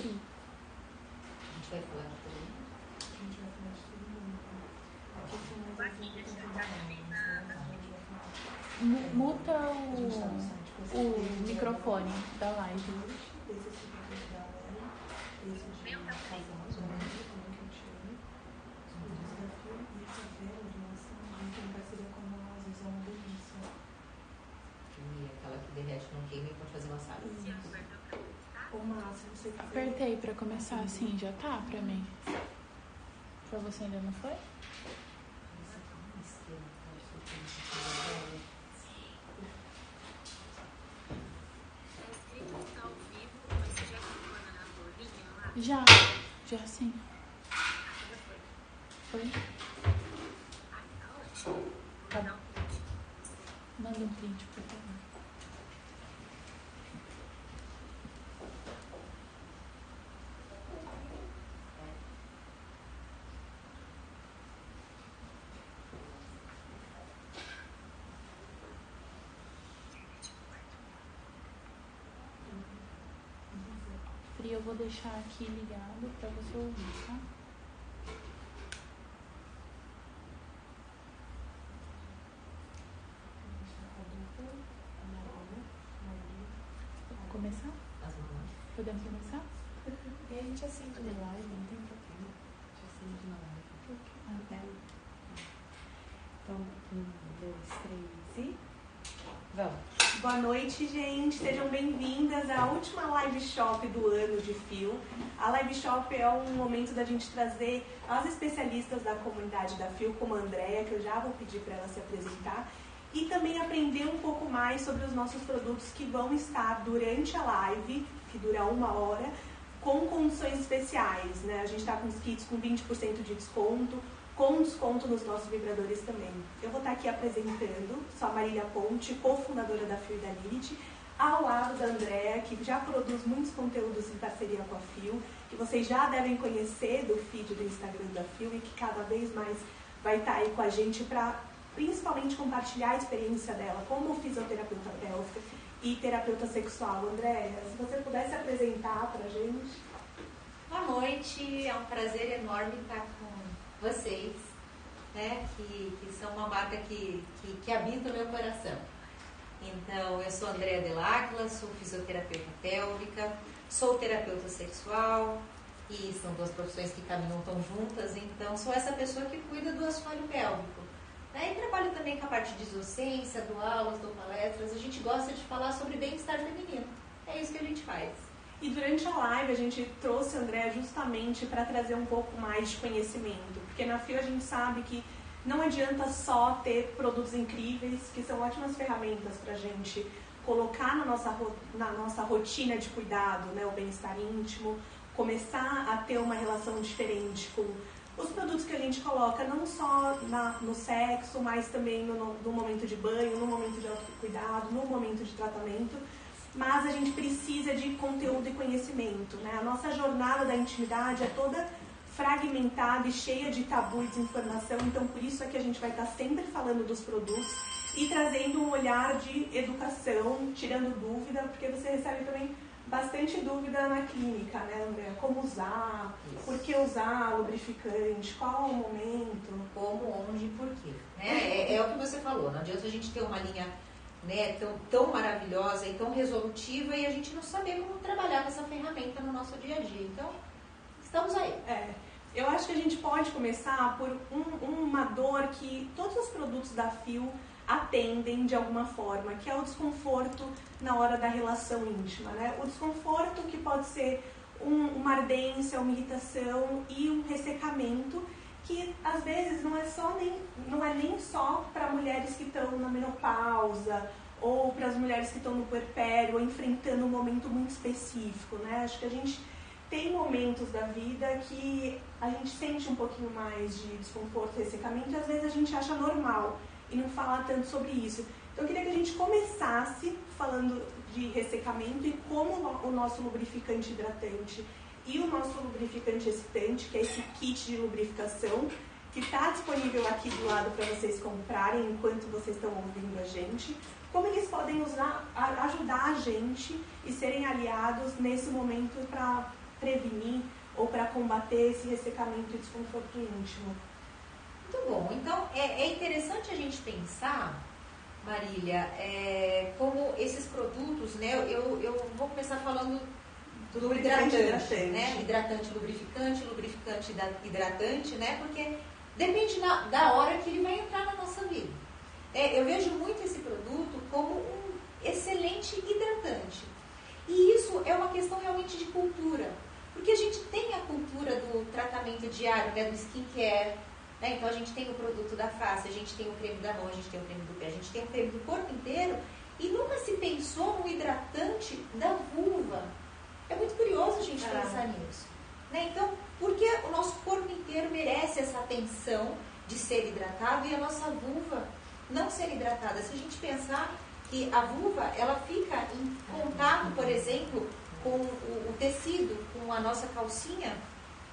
Pri. A gente vai falar de todo mundo? A gente vai falar de todo mundo. Aqui são mais exemplos de Muta o microfone da live. Esse é o seguinte da galera. Esse é o casal, né? Que eu te amo. O desafio e essa vela de relação, a gente tem parceria com nós, isso é uma delícia. E aquela que derrete não queima e pode fazer massagem. O máximo, se você quiser. Apertei pra começar, sim, já tá pra mim. Pra você ainda não foi? Já sim. Foi? Tá. Manda um print, por favor. Pri, eu vou deixar aqui ligado pra você ouvir, tá? Começar? Podemos começar? E a gente acende na live, não tem problema. A gente acende na live. Então, 1, 2, 3 e... Vamos. Boa noite, gente. Sejam bem-vindas à última live shop do ano de Fio. A live shop é um momento da gente trazer as especialistas da comunidade da Fio, como a Andrea, que eu já vou pedir para ela se apresentar, e também aprender um pouco mais sobre os nossos produtos que vão estar durante a live, que dura 1 hora, com condições especiais, né? A gente está com os kits com 20% de desconto, com desconto nos nossos vibradores também. Eu vou estar aqui apresentando, sou a Marília Ponte, cofundadora da Fio e da Lilith, ao lado da Andrea, que já produz muitos conteúdos em parceria com a Fio, que vocês já devem conhecer do feed do Instagram da Fio e que cada vez mais vai estar aí com a gente para principalmente compartilhar a experiência dela como fisioterapeuta pélvica e terapeuta sexual. Andrea, se você pudesse apresentar pra gente. Boa noite, é um prazer enorme estar com vocês, né, que são uma marca que habita o meu coração. Então, eu sou Andrea Dell'Aquila, sou fisioterapeuta pélvica, sou terapeuta sexual, e são duas profissões que caminham tão juntas, então sou essa pessoa que cuida do assoalho pélvico. E trabalho também com a parte de docência, dou aulas, dou palestras, a gente gosta de falar sobre bem-estar feminino, é isso que a gente faz. E durante a live a gente trouxe a Andrea justamente para trazer um pouco mais de conhecimento, porque na Fio a gente sabe que não adianta só ter produtos incríveis, que são ótimas ferramentas para a gente colocar na nossa rotina de cuidado, né, o bem-estar íntimo, começar a ter uma relação diferente com os produtos que a gente coloca, não só no sexo, mas também no momento de banho, no momento de autocuidado, no momento de tratamento. Mas a gente precisa de conteúdo e conhecimento, né? A nossa jornada da intimidade é toda fragmentada e cheia de tabu e desinformação, então por isso é que a gente vai estar sempre falando dos produtos e trazendo um olhar de educação, tirando dúvida, porque você recebe também bastante dúvida na clínica, né, André? Como usar, isso. Por que usar lubrificante, qual o momento? Como, onde e por quê. Né? É o que você falou, não adianta a gente ter uma linha, né, tão maravilhosa e tão resolutiva e a gente não saber como trabalhar com essa ferramenta no nosso dia a dia. Então, estamos aí. Eu acho que a gente pode começar por uma dor que todos os produtos da Fio atendem de alguma forma, que é o desconforto na hora da relação íntima, né? O desconforto que pode ser uma ardência, uma irritação e um ressecamento, que às vezes não é nem só para mulheres que estão na menopausa ou para as mulheres que estão no puerpério ou enfrentando um momento muito específico, né? Acho que a gente tem momentos da vida que a gente sente um pouquinho mais de desconforto e ressecamento e às vezes a gente acha normal e não fala tanto sobre isso. Então eu queria que a gente começasse falando de ressecamento e como o nosso lubrificante hidratante e o nosso lubrificante excitante, que é esse kit de lubrificação, que está disponível aqui do lado para vocês comprarem enquanto vocês estão ouvindo a gente, como eles podem ajudar a gente e serem aliados nesse momento para prevenir ou para combater esse ressecamento e desconforto íntimo? Muito bom. Então, é interessante a gente pensar, Marília, como esses produtos, né? Eu vou começar falando do hidratante, né? Hidratante, lubrificante, lubrificante hidratante, né? Porque depende da hora que ele vai entrar na nossa vida. Eu vejo muito esse produto como um excelente hidratante. E isso é uma questão realmente de cultura. Porque a gente tem a cultura do tratamento diário, né? Do skincare, né? Então a gente tem o produto da face, a gente tem o creme da mão, a gente tem o creme do pé, a gente tem o creme do corpo inteiro. E nunca se pensou no hidratante da vulva. É muito curioso a gente pensar nisso, né? Então, porque o nosso corpo inteiro merece essa atenção de ser hidratado e a nossa vulva não ser hidratada? Se a gente pensar que a vulva, ela fica em contato, por exemplo, com o tecido, com a nossa calcinha,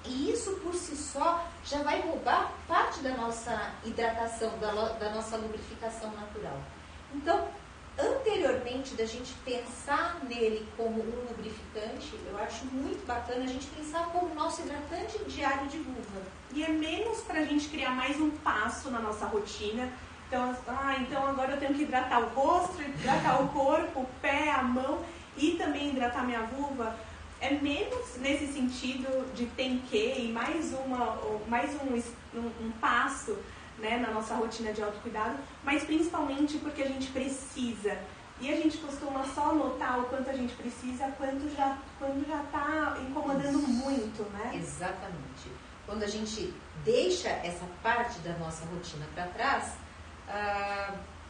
e isso por si só já vai roubar parte da nossa hidratação, da nossa lubrificação natural. Então, anteriormente da gente pensar nele como um lubrificante, eu acho muito bacana a gente pensar como nosso hidratante diário de vulva. E é menos para a gente criar mais um passo na nossa rotina. Então agora eu tenho que hidratar o rosto, hidratar o corpo, o pé, a mão e também hidratar minha vulva. É menos nesse sentido de tem que e mais um passo, né, na nossa rotina de autocuidado, mas principalmente porque a gente precisa. E a gente costuma só notar o quanto a gente precisa quando já está incomodando muito, né? Exatamente. Quando a gente deixa essa parte da nossa rotina para trás,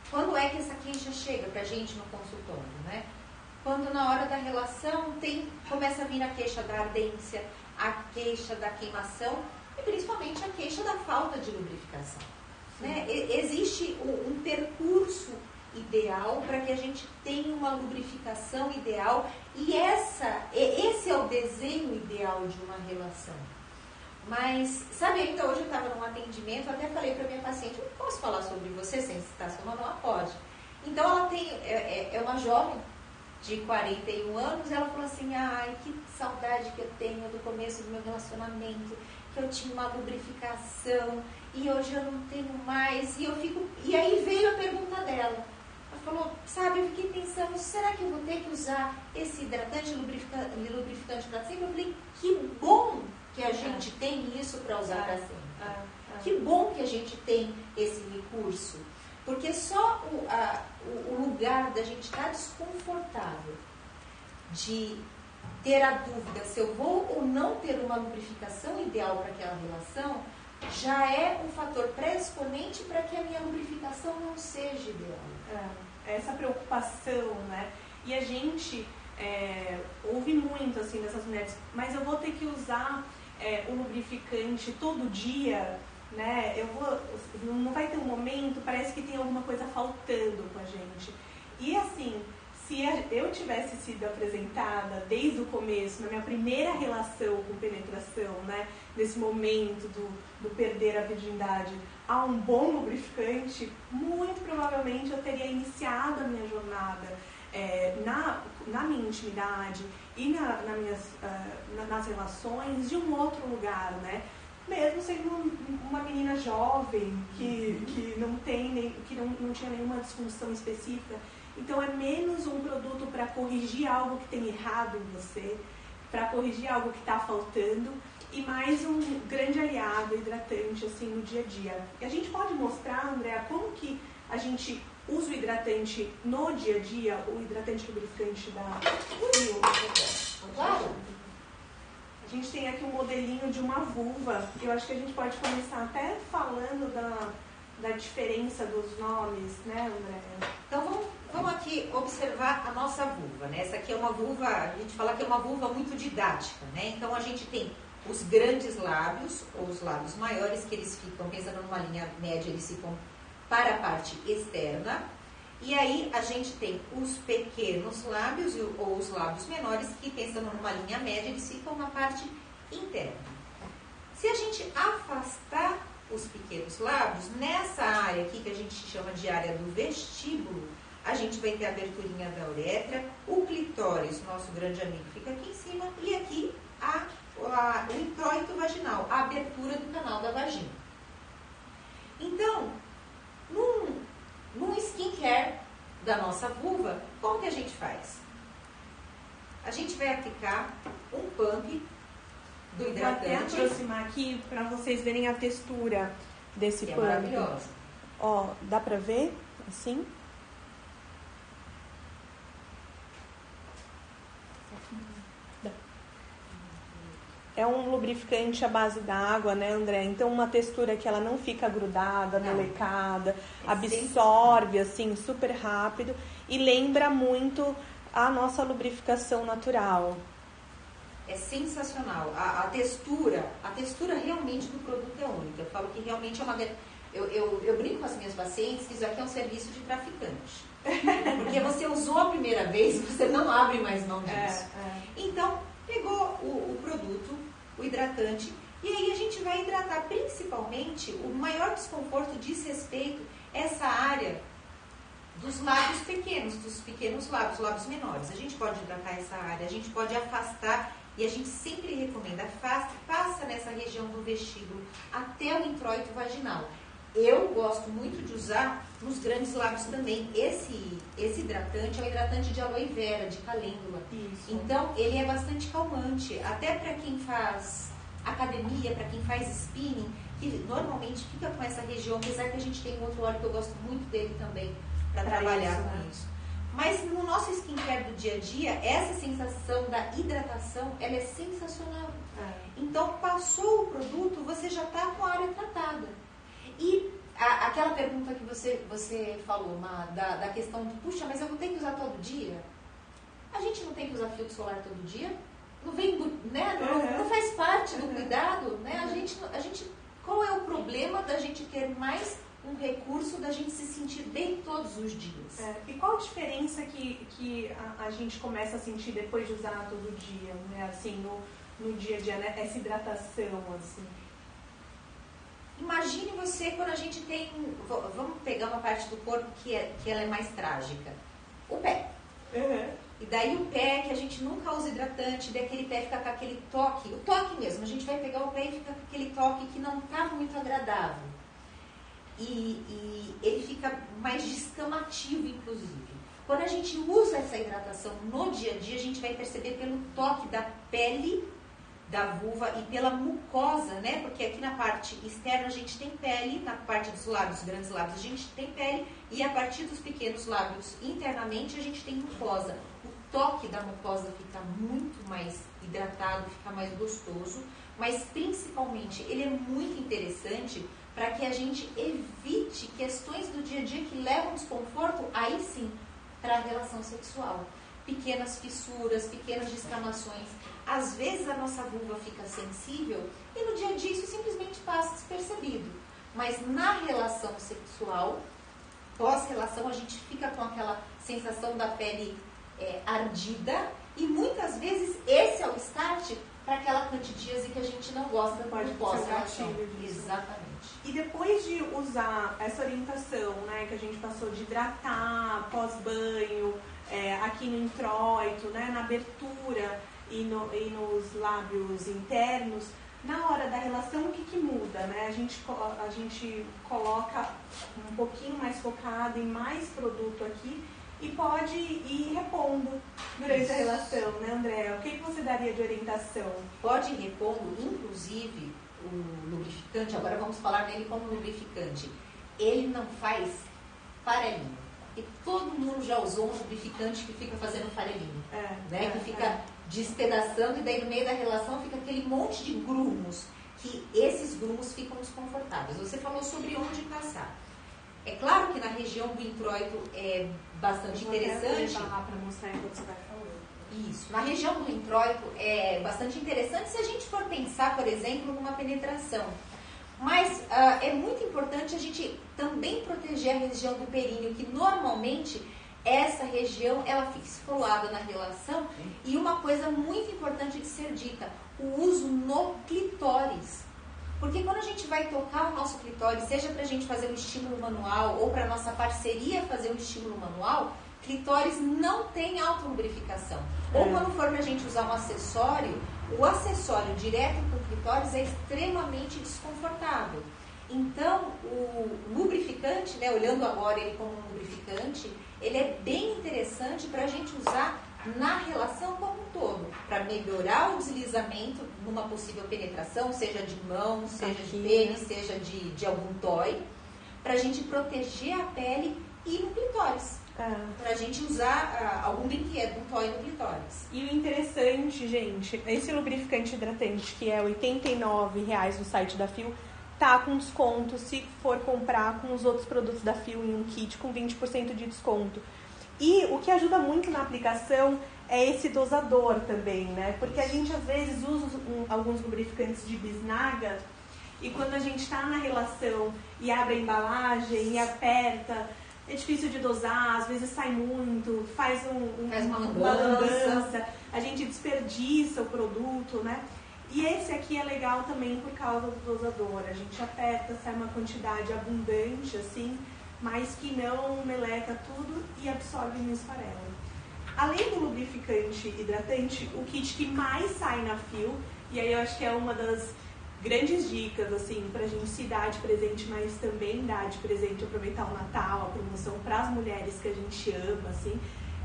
quando é que essa queixa chega para a gente no consultório, né? Quando na hora da relação começa a vir a queixa da ardência, a queixa da queimação e principalmente a queixa da falta de lubrificação. Né? Existe um percurso ideal para que a gente tenha uma lubrificação ideal e esse é o desenho ideal de uma relação. Mas, sabe, ainda hoje eu estava num atendimento, eu até falei para a minha paciente, eu não posso falar sobre você sem citar seu nome? Ela pode. Então ela é uma jovem de 41 anos, ela falou assim, ai, que saudade que eu tenho do começo do meu relacionamento, que eu tinha uma lubrificação e hoje eu não tenho mais, e aí veio a pergunta dela. Ela falou, sabe, eu fiquei pensando, será que eu vou ter que usar esse hidratante lubrificante para sempre? Eu falei, que bom que a gente tem isso para usar para sempre. Que bom que a gente tem esse recurso. Porque só o lugar da gente estar desconfortável, de ter a dúvida se eu vou ou não ter uma lubrificação ideal para aquela relação, já é um fator pré-exponente para que a minha lubrificação não seja ideal. Essa preocupação, né? E a gente ouve muito assim dessas mulheres, mas eu vou ter que usar o lubrificante todo dia, né? Não vai ter um momento, parece que tem alguma coisa faltando com a gente. E assim, se eu tivesse sido apresentada desde o começo, na minha primeira relação com penetração, né, nesse momento do perder a virgindade, a um bom lubrificante, muito provavelmente eu teria iniciado a minha jornada na minha intimidade e nas relações de um outro lugar, né? Mesmo sendo uma menina jovem que não tinha nenhuma disfunção específica. Então é menos um produto para corrigir algo que tem errado em você, para corrigir algo que está faltando, e mais um grande aliado hidratante assim no dia a dia. E a gente pode mostrar, Andréa, como que a gente usa o hidratante no dia a dia, o hidratante lubrificante da... Claro. A gente tem aqui um modelinho de uma vulva. Eu acho que a gente pode começar até falando da diferença dos nomes, né, Andréa? Então vamos aqui observar a nossa vulva, né? Essa aqui é uma vulva, a gente fala que é uma vulva muito didática, né? Então a gente tem os grandes lábios, ou os lábios maiores, que eles ficam, pensando numa linha média, eles ficam para a parte externa. E aí a gente tem os pequenos lábios, ou os lábios menores, que pensando numa linha média, eles ficam na parte interna. Se a gente afastar os pequenos lábios, nessa área aqui, que a gente chama de área do vestíbulo, a gente vai ter a aberturinha da uretra, o clitóris, nosso grande amigo, fica aqui em cima, e aqui a o introito vaginal, a abertura do canal da vagina. Então, num skincare da nossa vulva, como que a gente faz? A gente vai aplicar um pump do hidratante. Vou até aproximar aqui para vocês verem a textura desse que pump. é maravilhosa. Ó, dá pra ver? Assim? É um lubrificante à base d'água, né, André? Então, uma textura que ela não fica grudada, melecada, absorve, assim, super rápido e lembra muito a nossa lubrificação natural. É sensacional. A textura realmente do produto é única. Eu falo que realmente é uma... Eu brinco com as minhas pacientes que isso aqui é um serviço de traficante. Porque você usou a primeira vez, você não abre mais mão disso. Então, pegou o produto, o hidratante, e aí a gente vai hidratar principalmente, o maior desconforto diz respeito a essa área dos lábios pequenos, dos pequenos lábios menores. A gente pode hidratar essa área, a gente pode afastar, e a gente sempre recomenda, passa nessa região do vestíbulo até o introito vaginal. Eu gosto muito de usar nos grandes lábios também. Esse hidratante é um hidratante de aloe vera, de calêndula. Isso. Então, ele é bastante calmante. Até para quem faz academia, para quem faz spinning, que normalmente fica com essa região, apesar que a gente tem um outro óleo que eu gosto muito dele também, para trabalhar isso, com né? isso. Mas no nosso skincare do dia a dia, essa sensação da hidratação, ela é sensacional. Então, passou o produto, você já está com a área tratada. E aquela pergunta que você falou, da questão de, puxa, mas eu vou ter que usar todo dia? A gente não tem que usar filtro solar todo dia? Não vem, né? Não faz parte do cuidado, né? A gente, qual é o problema da gente ter mais um recurso da gente se sentir bem todos os dias? E qual a diferença que a gente começa a sentir depois de usar todo dia, né? Assim, no dia a dia, né? Essa hidratação, assim. Imagine você quando a gente tem... Vamos pegar uma parte do corpo que ela é mais trágica. O pé. E daí o pé, que a gente nunca usa hidratante, daí aquele pé fica com aquele toque. O toque mesmo. A gente vai pegar o pé e fica com aquele toque que não está muito agradável. E ele fica mais descamativo, inclusive. Quando a gente usa essa hidratação no dia a dia, a gente vai perceber pelo toque da pele da vulva e pela mucosa, né? Porque aqui na parte externa a gente tem pele, na parte dos lábios, grandes lábios, a gente tem pele, e a partir dos pequenos lábios, internamente, a gente tem mucosa. O toque da mucosa fica muito mais hidratado, fica mais gostoso, mas principalmente ele é muito interessante para que a gente evite questões do dia a dia que levam desconforto, aí sim, para a relação sexual. Pequenas fissuras, pequenas descamações. Às vezes a nossa vulva fica sensível e no dia a dia isso simplesmente passa despercebido. Mas na relação sexual, pós-relação, a gente fica com aquela sensação da pele ardida e muitas vezes esse é o start para aquela candidíase que a gente não gosta do pós-relação. Exatamente. E depois de usar essa orientação, né, que a gente passou de hidratar, pós-banho, aqui no introito, né, na abertura e nos lábios internos, na hora da relação, o que muda? Né? A gente coloca um pouquinho mais focado em mais produto aqui e pode ir repondo durante a relação, né, André? O que você daria de orientação? Pode ir repondo, inclusive, o lubrificante, agora vamos falar dele como lubrificante. Ele não faz farelinho. E todo mundo já usou um lubrificante que fica fazendo farelinho, né? Que fica despedaçando e daí no meio da relação fica aquele monte de grumos, que esses grumos ficam desconfortáveis. Você falou sobre onde passar. É claro que na região do introito é bastante interessante. Para mostrar enquanto você vai falando. Isso. Na região do introito é bastante interessante se a gente for pensar, por exemplo, numa penetração. Mas é muito importante a gente também proteger a região do períneo, que normalmente essa região ela fica esfolada na relação. E uma coisa muito importante de ser dita, o uso no clitóris. Porque quando a gente vai tocar o nosso clitóris, seja para a gente fazer um estímulo manual ou para a nossa parceria fazer um estímulo manual, clitóris não tem autolubrificação. Ou quando for para a gente usar um acessório, o acessório direto para o clitóris é extremamente desconfortável. Então, o lubrificante, né, olhando agora ele como um lubrificante, ele é bem interessante para a gente usar na relação como um todo, para melhorar o deslizamento numa possível penetração, seja de mão, seja de pênis, seja de algum toy, para a gente proteger a pele e no clitóris. Para a gente usar algum brinquedo, um toy no clitóris. E o interessante, gente, esse lubrificante hidratante, que é R$ 89,00 no site da Fio, tá com desconto se for comprar com os outros produtos da Fio em um kit com 20% de desconto. E o que ajuda muito na aplicação é esse dosador também, né? Porque a gente às vezes usa alguns lubrificantes de bisnaga e quando a gente está na relação e abre a embalagem e aperta, é difícil de dosar, às vezes sai muito, faz uma lambança, a gente desperdiça o produto, né? E esse aqui é legal também por causa do dosador. A gente aperta, sai uma quantidade abundante, assim, mas que não meleca tudo e absorve no esfarelo. Além do lubrificante hidratante, o kit que mais sai na Fio, e aí eu acho que é uma das grandes dicas, assim, pra gente se dar de presente, mas também dar de presente, aproveitar o Natal, a promoção para as mulheres que a gente ama, assim,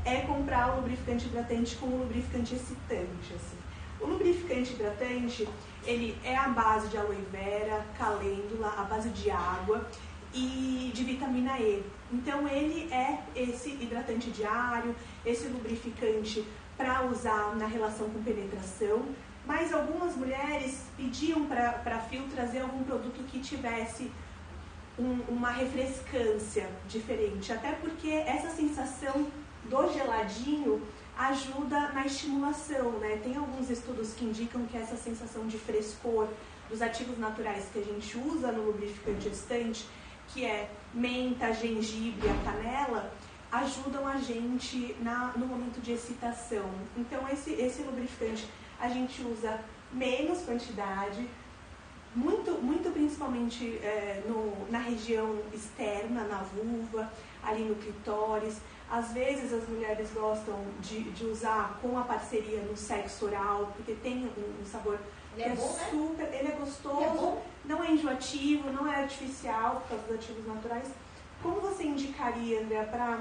é comprar o lubrificante hidratante com o lubrificante excitante, assim. O lubrificante hidratante, ele é a base de aloe vera, calêndula, a base de água e de vitamina E. Então ele é esse hidratante diário, esse lubrificante para usar na relação com penetração, mas algumas mulheres pediam para a Fio trazer algum produto que tivesse uma refrescância diferente, até porque essa sensação do geladinho ajuda na estimulação, né? Tem alguns estudos que indicam que essa sensação de frescor dos ativos naturais que a gente usa no lubrificante excitante, que é menta, gengibre e a canela, ajudam a gente no momento de excitação. Então esse lubrificante a gente usa menos quantidade, muito principalmente na região externa, na vulva, ali no clitóris. Às vezes as mulheres gostam de usar com a parceria no sexo oral, porque tem um sabor que é bom, super, né? Ele é gostoso, não é enjoativo, não é artificial por causa dos ativos naturais. Como você indicaria, Andrea, para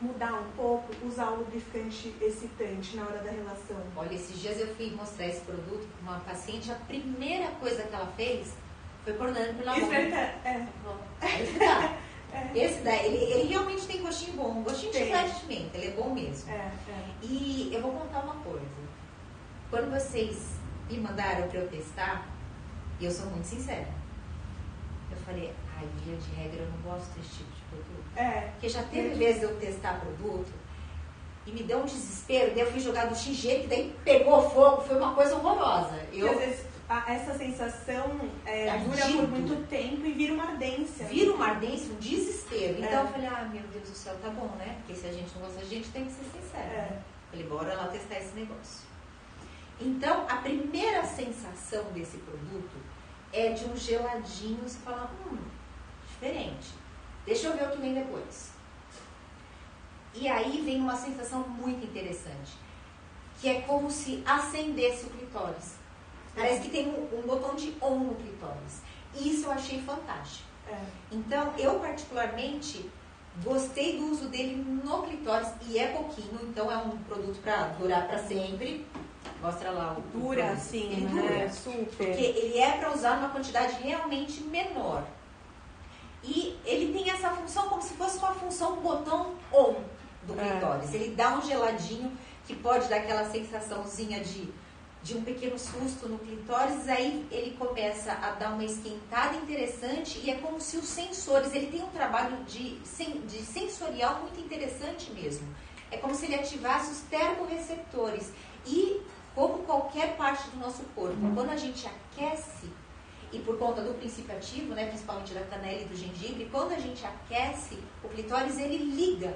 mudar um pouco, usar o lubrificante excitante na hora da relação? Olha, esses dias eu fui mostrar esse produto para uma paciente, a primeira coisa que ela fez foi pôr pela mão. Esse daí, ele realmente tem gostinho bom, um gostinho de chiclete de menta, ele é bom mesmo. E eu vou contar uma coisa. Quando vocês me mandaram para eu testar, e eu sou muito sincera, eu falei, via de regra eu não gosto desse tipo de produto. Porque já teve vezes eu testar produto e me deu um desespero, daí eu fui jogar do XG, que daí pegou fogo, foi uma coisa horrorosa. Às vezes essa sensação dura por muito tempo e vira uma ardência. Vira uma ardência, um desespero. Então eu falei, meu Deus do céu, tá bom, né? Porque se a gente não gosta, a gente tem que ser sincero. Né? Falei, bora lá testar esse negócio. Então, a primeira sensação desse produto é de um geladinho, você fala, diferente. Deixa eu ver o que vem depois. E aí vem uma sensação muito interessante, que é como se acendesse o clitóris. Parece que tem um botão de on no clitóris. Isso eu achei fantástico. Então, eu particularmente gostei do uso dele no clitóris, e é pouquinho, então é um produto para durar para sempre. Mostra lá o dura, assim, ele dura, super. Porque ele é para usar numa quantidade realmente menor. E ele tem essa função como se fosse uma função botão on do clitóris. Ele dá um geladinho que pode dar aquela sensaçãozinha de um pequeno susto no clitóris, aí ele começa a dar uma esquentada interessante e é como se os sensores, ele tem um trabalho de sensorial muito interessante mesmo. É como se ele ativasse os termorreceptores. E como qualquer parte do nosso corpo, quando a gente aquece, e por conta do princípio ativo, né, principalmente da canela e do gengibre, quando a gente aquece, o clitóris ele liga.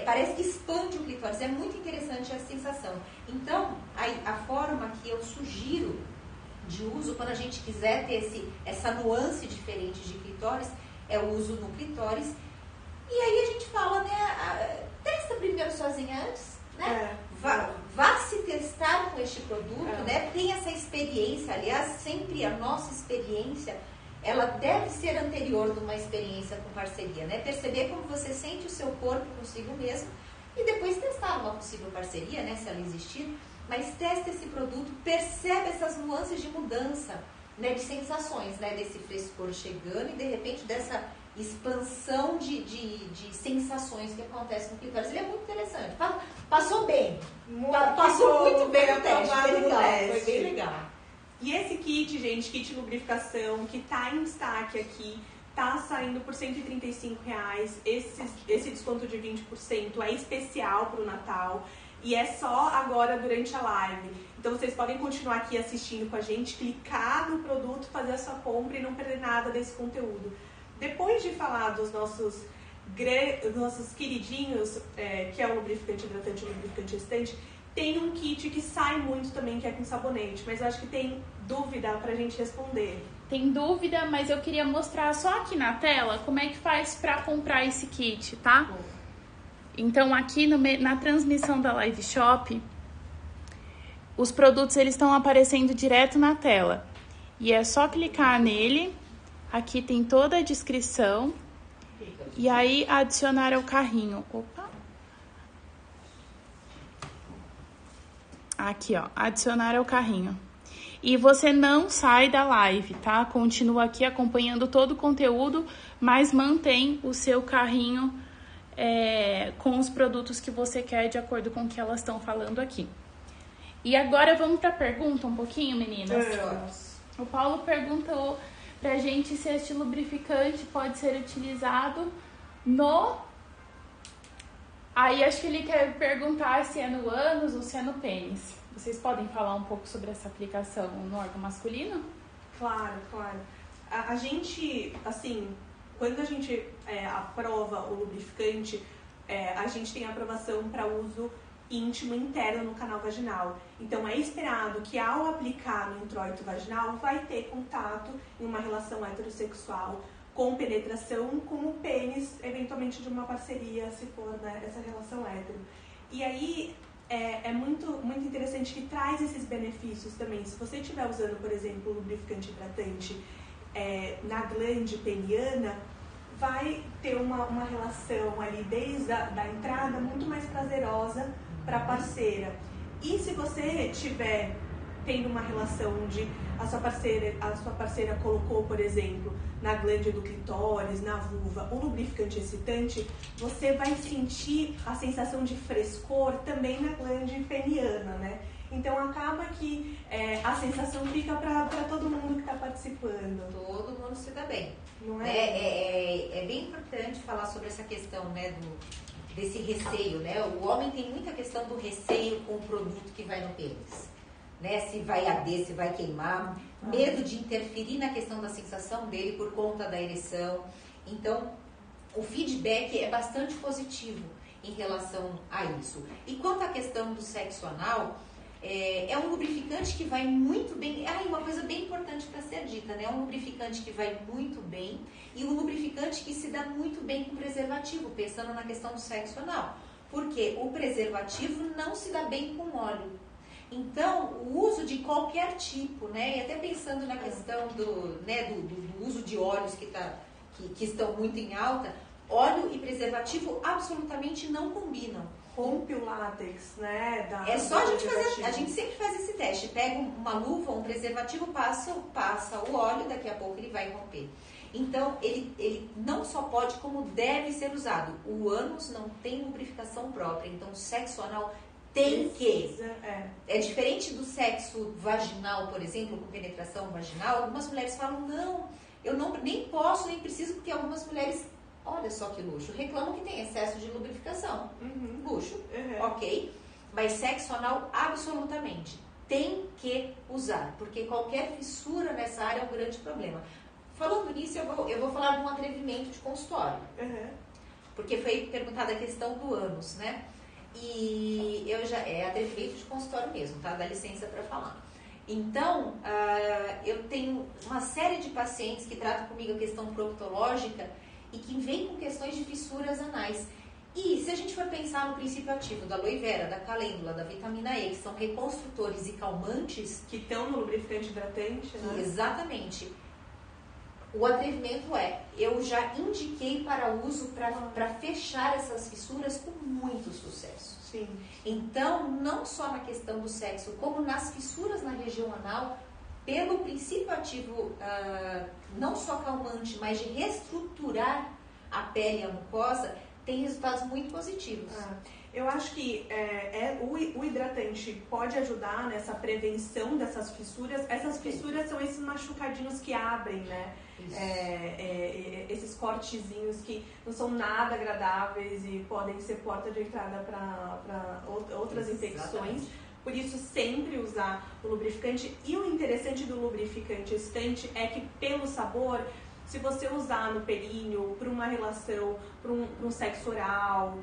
Parece que expande o clitóris, é muito interessante essa sensação. Então, a forma que eu sugiro de uso, quando a gente quiser ter essa nuance diferente de clitóris, é o uso no clitóris. E aí a gente fala, né, testa primeiro sozinha antes, né? Vá se testar com este produto, né, experiência, aliás, sempre a nossa experiência, ela deve ser anterior de uma experiência com parceria, né? Perceber como você sente o seu corpo consigo mesmo e depois testar uma possível parceria, né? Se ela existir, mas testa esse produto, percebe essas nuances de mudança, né? De sensações, né? Desse frescor chegando e de repente dessa expansão de sensações que acontecem no clitóris. Ele é muito interessante. Passou bem. Passou muito bem no teste. Foi legal. Foi bem legal. E esse kit, gente, kit lubrificação, que tá em destaque aqui, tá saindo por R$135. Esse desconto de 20% é especial pro Natal. E é só agora durante a live. Então vocês podem continuar aqui assistindo com a gente, clicar no produto, fazer a sua compra e não perder nada desse conteúdo. Depois de falar dos nossos queridinhos, que é o lubrificante hidratante e o lubrificante excitante, tem um kit que sai muito também, que é com sabonete. Mas eu acho que tem dúvida pra gente responder. Tem dúvida, mas eu queria mostrar só aqui na tela como é que faz pra comprar esse kit, tá? Então aqui na transmissão da Live Shop, os produtos eles estão aparecendo direto na tela. E é só clicar nele, aqui tem toda a descrição, e aí adicionar ao carrinho. Opa! Aqui, ó, adicionar ao carrinho. E você não sai da live, tá? Continua aqui acompanhando todo o conteúdo, mas mantém o seu carrinho com os produtos que você quer, de acordo com o que elas estão falando aqui. E agora vamos para a pergunta um pouquinho, meninas? O Paulo perguntou pra gente se este lubrificante pode ser utilizado no... Aí acho que ele quer perguntar se é no ânus ou se é no pênis. Vocês podem falar um pouco sobre essa aplicação no órgão masculino? Claro, claro. A gente, assim, quando a gente aprova o lubrificante, a gente tem aprovação para uso íntimo interno no canal vaginal. Então é esperado que ao aplicar no introito vaginal vai ter contato em uma relação heterossexual com penetração com o pênis, eventualmente de uma parceria, se for, né, essa relação hétero. E aí é muito, muito interessante que traz esses benefícios também. Se você estiver usando, por exemplo, o lubrificante hidratante na glande peniana, vai ter uma relação ali desde a entrada muito mais prazerosa para a parceira. E se você estiver tendo uma relação onde a sua parceira colocou, por exemplo, na glande do clitóris, na vulva, o lubrificante excitante, você vai sentir a sensação de frescor também na glande peniana, né? Então acaba que a sensação fica para todo mundo que está participando. Todo mundo se dá bem. Não é? É bem importante falar sobre essa questão, né, desse receio, né? O homem tem muita questão do receio com o produto que vai no pênis, né? Se vai arder, se vai queimar, medo de interferir na questão da sensação dele por conta da ereção. Então, o feedback é bastante positivo em relação a isso. E quanto à questão do sexo anal, é um lubrificante que vai muito bem. Uma coisa bem importante para ser dita, né? É um lubrificante que vai muito bem e um lubrificante que se dá muito bem com preservativo, pensando na questão do sexo anal. Porque o preservativo não se dá bem com óleo. Então, o uso de qualquer tipo, né? E até pensando na questão do uso de óleos que estão muito em alta, óleo e preservativo absolutamente não combinam. Rompe o látex, né? É só a gente fazer, a gente sempre faz esse teste. Pega uma luva, um preservativo, passa o óleo, daqui a pouco ele vai romper. Então, ele não só pode, como deve ser usado. O ânus não tem lubrificação própria, então o sexo anal tem que. É diferente do sexo vaginal, por exemplo, com penetração vaginal. Algumas mulheres falam, não, eu nem posso, nem preciso, porque algumas mulheres, olha só que luxo, reclamam que tem excesso de lubrificação. Luxo, ok. Mas sexo anal, absolutamente. Tem que usar, porque qualquer fissura nessa área é um grande problema. Falando nisso, eu vou falar de um atrevimento de consultório. Porque foi perguntada a questão do ânus, né? E é atrevimento de consultório mesmo, tá? Dá licença para falar. Então, eu tenho uma série de pacientes que tratam comigo a questão proctológica e que vêm com questões de fissuras anais. E se a gente for pensar no princípio ativo da aloe vera, da calêndula, da vitamina E, que são reconstrutores e calmantes... Que estão no lubrificante hidratante, né? Exatamente. O atrevimento eu já indiquei para uso para fechar essas fissuras com muito sucesso. Sim. Então, não só na questão do sexo, como nas fissuras na região anal, pelo princípio ativo, não só calmante, mas de reestruturar a pele e a mucosa, tem resultados muito positivos. Eu acho que o hidratante pode ajudar nessa prevenção dessas fissuras. Essas fissuras são esses machucadinhos que abrem, né? Esses cortezinhos que não são nada agradáveis e podem ser porta de entrada para outras infecções. Por isso, sempre usar o lubrificante. E o interessante do lubrificante excitante é que, pelo sabor, se você usar no períneo, para uma relação, para um sexo oral,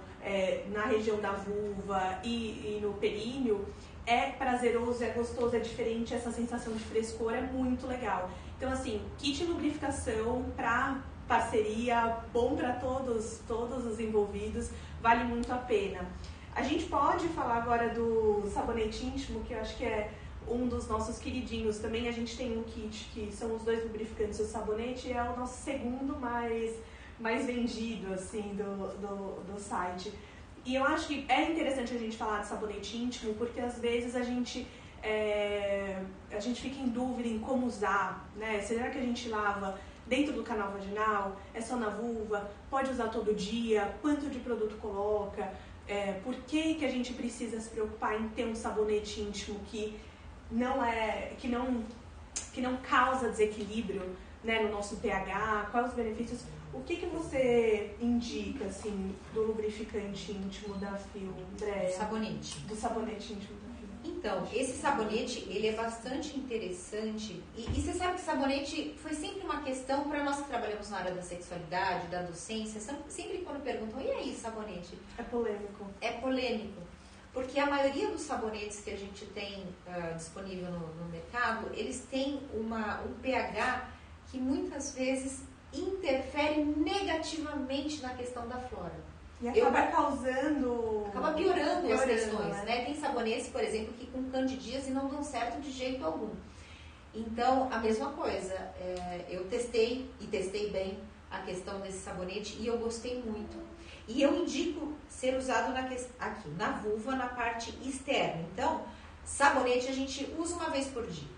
na região da vulva e no períneo, é prazeroso, é gostoso, é diferente, essa sensação de frescor é muito legal. Então, assim, kit lubrificação para parceria, bom para todos os envolvidos, vale muito a pena. A gente pode falar agora do sabonete íntimo, que eu acho que é um dos nossos queridinhos. Também a gente tem um kit que são os 2 lubrificantes e o sabonete, é o nosso segundo mais vendido, assim, do site. E eu acho que é interessante a gente falar de sabonete íntimo, porque às vezes a gente fica em dúvida em como usar, né? Será que a gente lava dentro do canal vaginal? É só na vulva? Pode usar todo dia? Quanto de produto coloca? Por que a gente precisa se preocupar em ter um sabonete íntimo que não causa desequilíbrio, né, no nosso pH? Quais os benefícios? O que você indica, assim, do lubrificante íntimo da Fio, Andréa? Sabonete. Do sabonete íntimo da Fio. Então, esse sabonete, ele é bastante interessante. E você sabe que sabonete foi sempre uma questão para nós que trabalhamos na área da sexualidade, da docência. Sempre quando perguntam, e aí, sabonete? É polêmico. É polêmico. Porque a maioria dos sabonetes que a gente tem disponível no mercado, eles têm um pH que muitas vezes interfere negativamente na questão da flora. E acaba causando... Acaba piorando as questões, né? Tem sabonetes, por exemplo, que com candidíase não dão certo de jeito algum. Então, a mesma coisa. Eu testei bem a questão desse sabonete e eu gostei muito. E eu indico ser usado aqui, na vulva, na parte externa. Então, sabonete a gente usa uma vez por dia.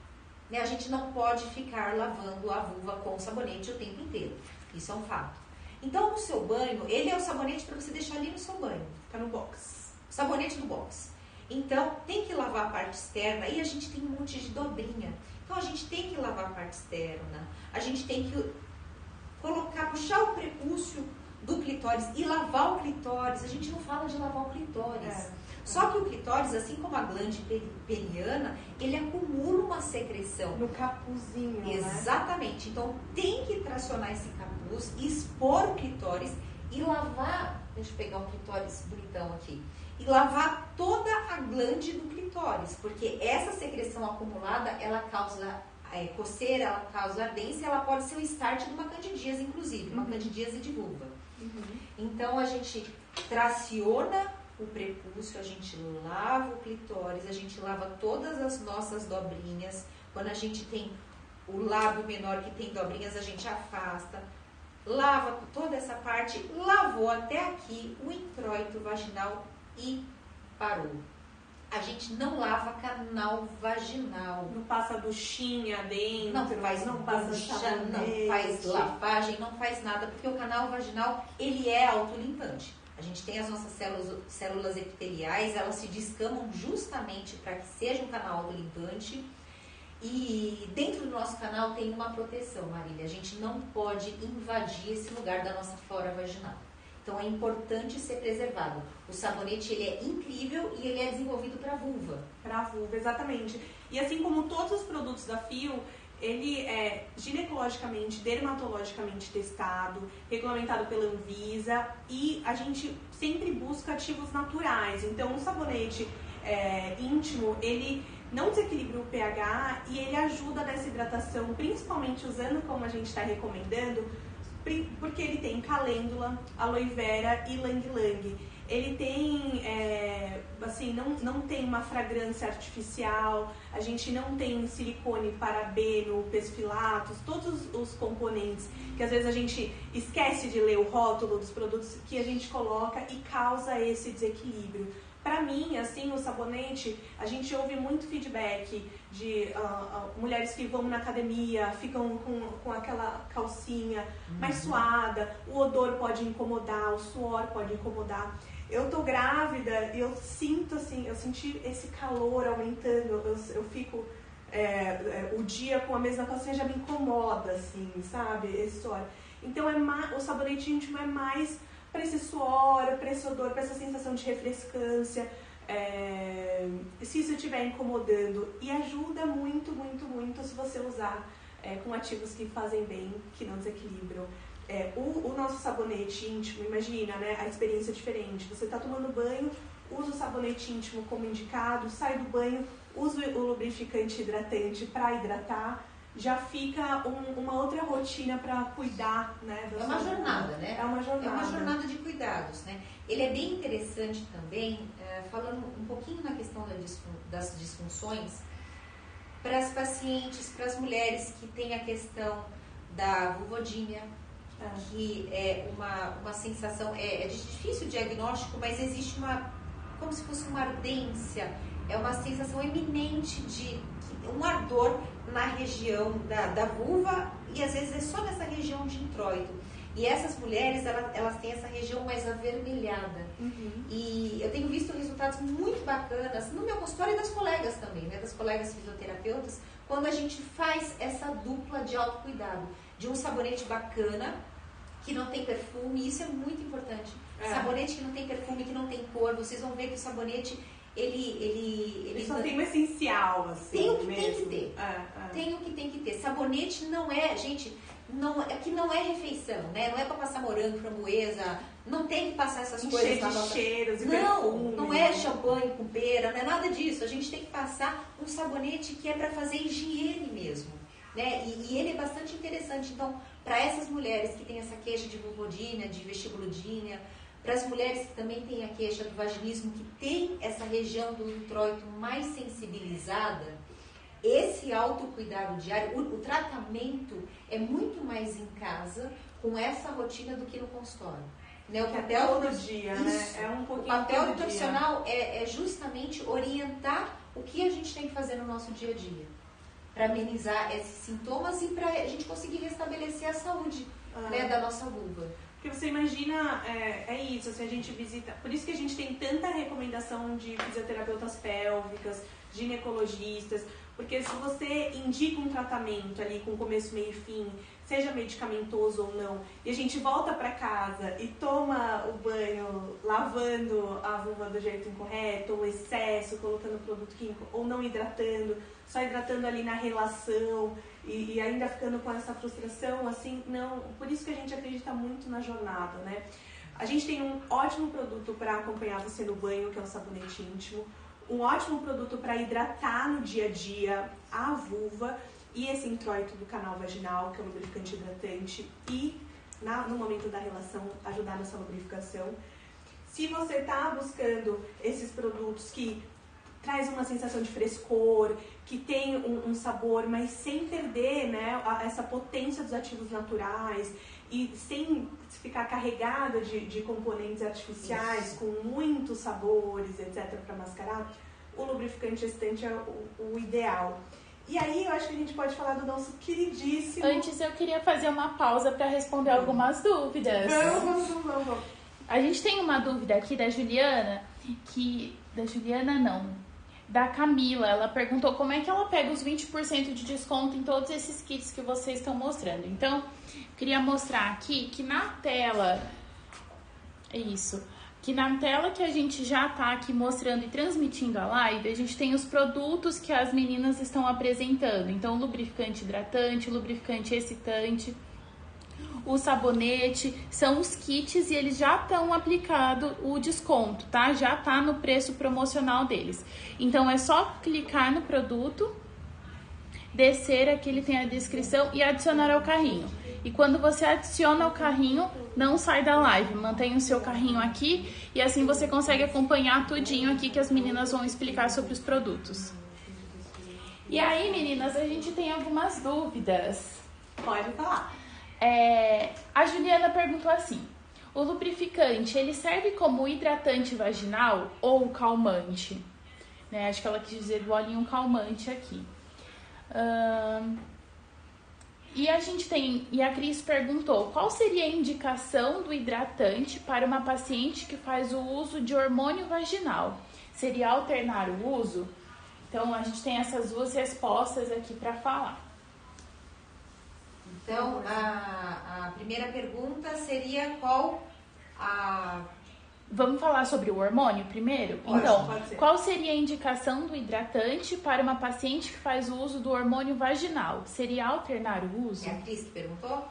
Né? A gente não pode ficar lavando a vulva com sabonete o tempo inteiro. Isso é um fato. Então, no seu banho, ele é o sabonete para você deixar ali no seu banho. Tá no box. Sabonete do box. Então, tem que lavar a parte externa e a gente tem um monte de dobrinha. Então, a gente tem que lavar a parte externa. A gente tem que puxar o prepúcio do clitóris e lavar o clitóris. A gente não fala de lavar o clitóris. Só que o clitóris, assim como a glande peniana, ele acumula uma secreção. No capuzinho, exatamente. Né? Então, tem que tracionar esse capuz, expor o clitóris e lavar... Deixa eu pegar um clitóris bonitão aqui. E lavar toda a glande do clitóris. Porque essa secreção acumulada, ela causa coceira, ela causa ardência, ela pode ser o start de uma candidíase, inclusive. Uma candidíase de vulva. Então, a gente traciona o prepúcio, a gente lava o clitóris, a gente lava todas as nossas dobrinhas. Quando a gente tem o lábio menor que tem dobrinhas, a gente afasta. Lava toda essa parte, lavou até aqui o introito vaginal e parou. A gente não lava canal vaginal. Não passa duchinha dentro, não faz ducha, não faz lavagem, não faz nada, porque o canal vaginal, ele é autolimpante. A gente tem as nossas células epiteliais, elas se descamam justamente para que seja um canal autolimpante. E dentro do nosso canal tem uma proteção, Marília. A gente não pode invadir esse lugar da nossa flora vaginal. Então é importante ser preservado. O sabonete, ele é incrível e ele é desenvolvido para a vulva. Para a vulva, exatamente. E assim como todos os produtos da Fio, ele é ginecologicamente, dermatologicamente testado, regulamentado pela Anvisa, e a gente sempre busca ativos naturais. Então, o sabonete íntimo, ele não desequilibra o pH e ele ajuda nessa hidratação, principalmente usando, como a gente está recomendando, porque ele tem calêndula, aloe vera e ylang-ylang. Ele tem, assim, não tem uma fragrância artificial, a gente não tem silicone, parabeno, pesfilatos, todos os componentes que às vezes a gente esquece de ler o rótulo dos produtos que a gente coloca e causa esse desequilíbrio. Pra mim, assim, o sabonete, a gente ouve muito feedback de mulheres que vão na academia, ficam com aquela calcinha mais suada, o odor pode incomodar, o suor pode incomodar. Eu tô grávida e eu sinto, assim, eu senti esse calor aumentando, eu fico o dia com a mesma calcinha já me incomoda, assim, sabe, esse suor. Então, o sabonete íntimo é mais para esse suor, para esse odor, para essa sensação de refrescância, se isso estiver incomodando. E ajuda muito, muito, muito se você usar com ativos que fazem bem, que não desequilibram. O nosso sabonete íntimo, imagina, né, a experiência diferente. Você está tomando banho, usa o sabonete íntimo como indicado, sai do banho, usa o lubrificante hidratante para hidratar. Já fica uma outra rotina para cuidar, né? É uma jornada, né? É uma jornada. É uma jornada de cuidados, né? Ele é bem interessante também, falando um pouquinho na questão das disfunções, para as pacientes, para as mulheres que têm a questão da vulvodínia, que é uma sensação, é difícil o diagnóstico, mas existe como se fosse uma ardência, é uma sensação eminente de um ardor na região da vulva e às vezes é só nessa região de introito. E essas mulheres, elas têm essa região mais avermelhada. E eu tenho visto resultados muito bacanas no meu consultório e das colegas também, né? Das colegas fisioterapeutas, quando a gente faz essa dupla de autocuidado, de um sabonete bacana, que não tem perfume, isso é muito importante. Sabonete que não tem perfume, que não tem cor, vocês vão ver que o sabonete ele só tem um essencial, assim. Tem o que tem que ter. Tem o que tem que ter. Sabonete não é, gente, não é refeição, né? Não é para passar morango, framboesa, não tem que passar essas coisas na nossa... cheiros e perfume. Não é champanhe com pera, não é nada disso. A gente tem que passar um sabonete que é para fazer higiene mesmo, né? E ele é bastante interessante. Então, para essas mulheres que têm essa queixa de vulvodínia, de vestibulodínia, para as mulheres que também têm a queixa do vaginismo, que tem essa região do introito mais sensibilizada, esse autocuidado diário, o tratamento é muito mais em casa, com essa rotina, do que no consultório. Né? O papel todo dia, né? É um pouquinho. O papel do profissional é justamente orientar o que a gente tem que fazer no nosso dia a dia, para amenizar esses sintomas e para a gente conseguir restabelecer a saúde, né, da nossa vulva. Porque você imagina, é isso, se a gente visita... Por isso que a gente tem tanta recomendação de fisioterapeutas pélvicas, ginecologistas, porque se você indica um tratamento ali com começo, meio e fim, seja medicamentoso ou não, e a gente volta para casa e toma o banho lavando a vulva do jeito incorreto, ou excesso, colocando produto químico, ou não hidratando, só hidratando ali na relação... E ainda ficando com essa frustração, assim, não. Por isso que a gente acredita muito na jornada, né? A gente tem um ótimo produto para acompanhar você no banho, que é o sabonete íntimo. Um ótimo produto para hidratar no dia a dia a vulva e esse introito do canal vaginal, que é o lubrificante hidratante. E, no momento da relação, ajudar nessa lubrificação. Se você está buscando esses produtos que traz uma sensação de frescor, que tem um sabor, mas sem perder, né, essa potência dos ativos naturais e sem ficar carregada de componentes artificiais, com muitos sabores, etc., para mascarar, o lubrificante excitante é o ideal. E aí eu acho que a gente pode falar do nosso queridíssimo... Antes eu queria fazer uma pausa para responder algumas dúvidas. Vamos. A gente tem uma dúvida aqui da Juliana, da Camila. Ela perguntou como é que ela pega os 20% de desconto em todos esses kits que vocês estão mostrando. Então, queria mostrar aqui que na tela, que na tela que a gente já tá aqui mostrando e transmitindo a live, a gente tem os produtos que as meninas estão apresentando. Então, lubrificante hidratante, lubrificante excitante, o sabonete, são os kits e eles já estão aplicado o desconto, tá? Já tá no preço promocional deles. Então, é só clicar no produto descer aqui ele tem a descrição e adicionar ao carrinho. E quando você adiciona ao carrinho, não sai da live, mantém o seu carrinho aqui e assim você consegue acompanhar tudinho aqui que as meninas vão explicar sobre os produtos. E aí, meninas, a gente tem algumas dúvidas. Pode falar. A Juliana perguntou assim: o lubrificante, ele serve como hidratante vaginal ou calmante? Né? Acho que ela quis dizer do olhinho calmante aqui. E a Cris perguntou: qual seria a indicação do hidratante para uma paciente que faz o uso de hormônio vaginal? Seria alternar o uso? Então, a gente tem essas duas respostas aqui para falar. Então, a primeira pergunta seria qual a... Vamos falar sobre o hormônio primeiro? Pode ser. Qual seria a indicação do hidratante para uma paciente que faz o uso do hormônio vaginal? Seria alternar o uso? É a Cris que perguntou?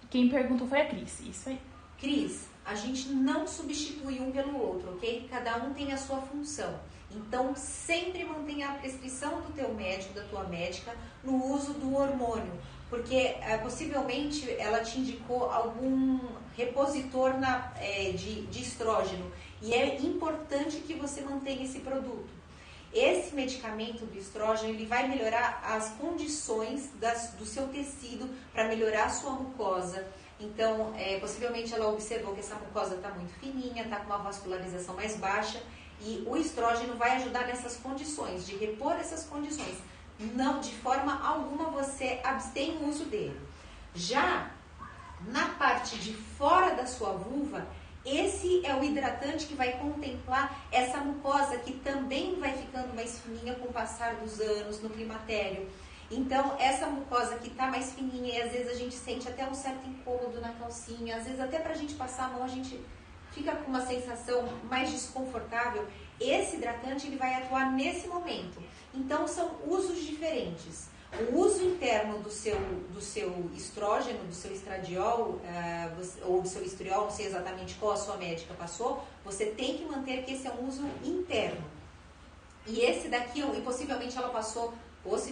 Quem perguntou foi a Cris, isso aí. Cris, a gente não substitui um pelo outro, ok? Cada um tem a sua função. Então, sempre mantenha a prescrição do teu médico, da tua médica, no uso do hormônio. Porque possivelmente ela te indicou algum repositor de estrógeno. E é importante que você mantenha esse produto. Esse medicamento do estrógeno, ele vai melhorar as condições do seu tecido para melhorar a sua mucosa. Então, possivelmente ela observou que essa mucosa está muito fininha, está com uma vascularização mais baixa. E o estrógeno vai ajudar nessas condições, de repor essas condições. Não, de forma alguma você abstém o uso dele. Já na parte de fora da sua vulva, esse é o hidratante que vai contemplar essa mucosa que também vai ficando mais fininha com o passar dos anos no climatério. Então, essa mucosa que está mais fininha e às vezes a gente sente até um certo incômodo na calcinha, às vezes até para a gente passar a mão a gente fica com uma sensação mais desconfortável. Esse hidratante ele vai atuar nesse momento. Então, são usos diferentes. O uso interno do seu estrógeno, do seu estradiol, ou do seu estriol, não sei exatamente qual a sua médica passou, você tem que manter que esse é um uso interno. E esse daqui, e possivelmente ela passou 2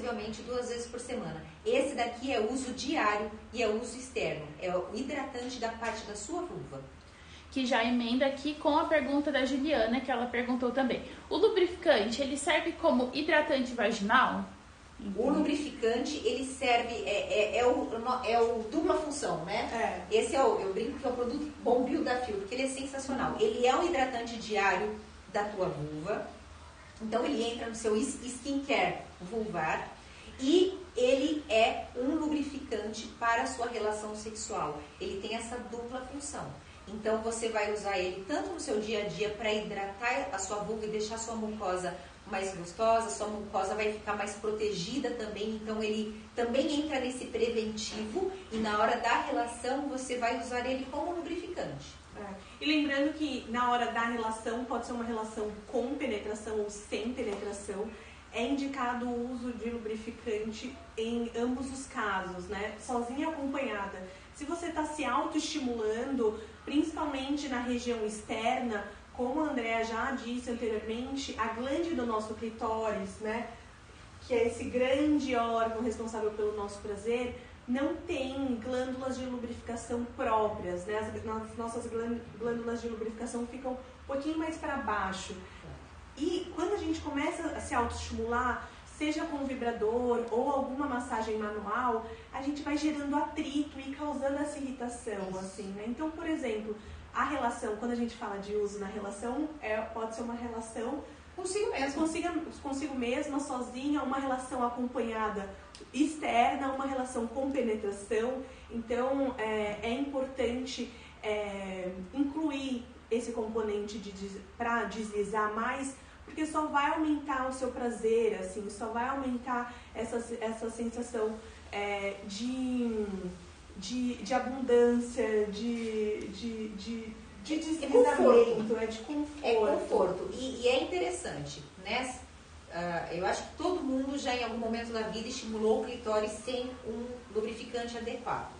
vezes por semana. Esse daqui é uso diário e é uso externo. É o hidratante da parte da sua vulva. Que já emenda aqui com a pergunta da Juliana, que ela perguntou também. O lubrificante, ele serve como hidratante vaginal? O lubrificante, ele serve, é o dupla função, né? Esse eu brinco que é o produto Bombril da Fio, porque ele é sensacional. Ele é um hidratante diário da tua vulva, então ele entra no seu skincare vulvar e ele é um lubrificante para a sua relação sexual. Ele tem essa dupla função. Então, você vai usar ele tanto no seu dia a dia para hidratar a sua vulva e deixar a sua mucosa mais gostosa, sua mucosa vai ficar mais protegida também, então ele também entra nesse preventivo e na hora da relação você vai usar ele como lubrificante. E lembrando que na hora da relação, pode ser uma relação com penetração ou sem penetração, é indicado o uso de lubrificante em ambos os casos, né? Sozinha ou acompanhada. Se você está se autoestimulando, principalmente na região externa, como a Andrea já disse anteriormente, a glande do nosso clitóris, né, que é esse grande órgão responsável pelo nosso prazer, não tem glândulas de lubrificação próprias, né? As nossas glândulas de lubrificação ficam um pouquinho mais para baixo. E quando a gente começa a se autoestimular, seja com um vibrador ou alguma massagem manual, a gente vai gerando atrito e causando essa irritação, assim, né? Então, por exemplo, a relação, quando a gente fala de uso na relação, pode ser uma relação consigo mesma, sozinha, uma relação acompanhada externa, uma relação com penetração. Então, é importante incluir esse componente para deslizar mais, porque só vai aumentar o seu prazer, assim, só vai aumentar essa sensação de abundância, de deslizamento, de conforto. É conforto. E é interessante, né? Eu acho que todo mundo já em algum momento da vida estimulou o clitóris sem um lubrificante adequado.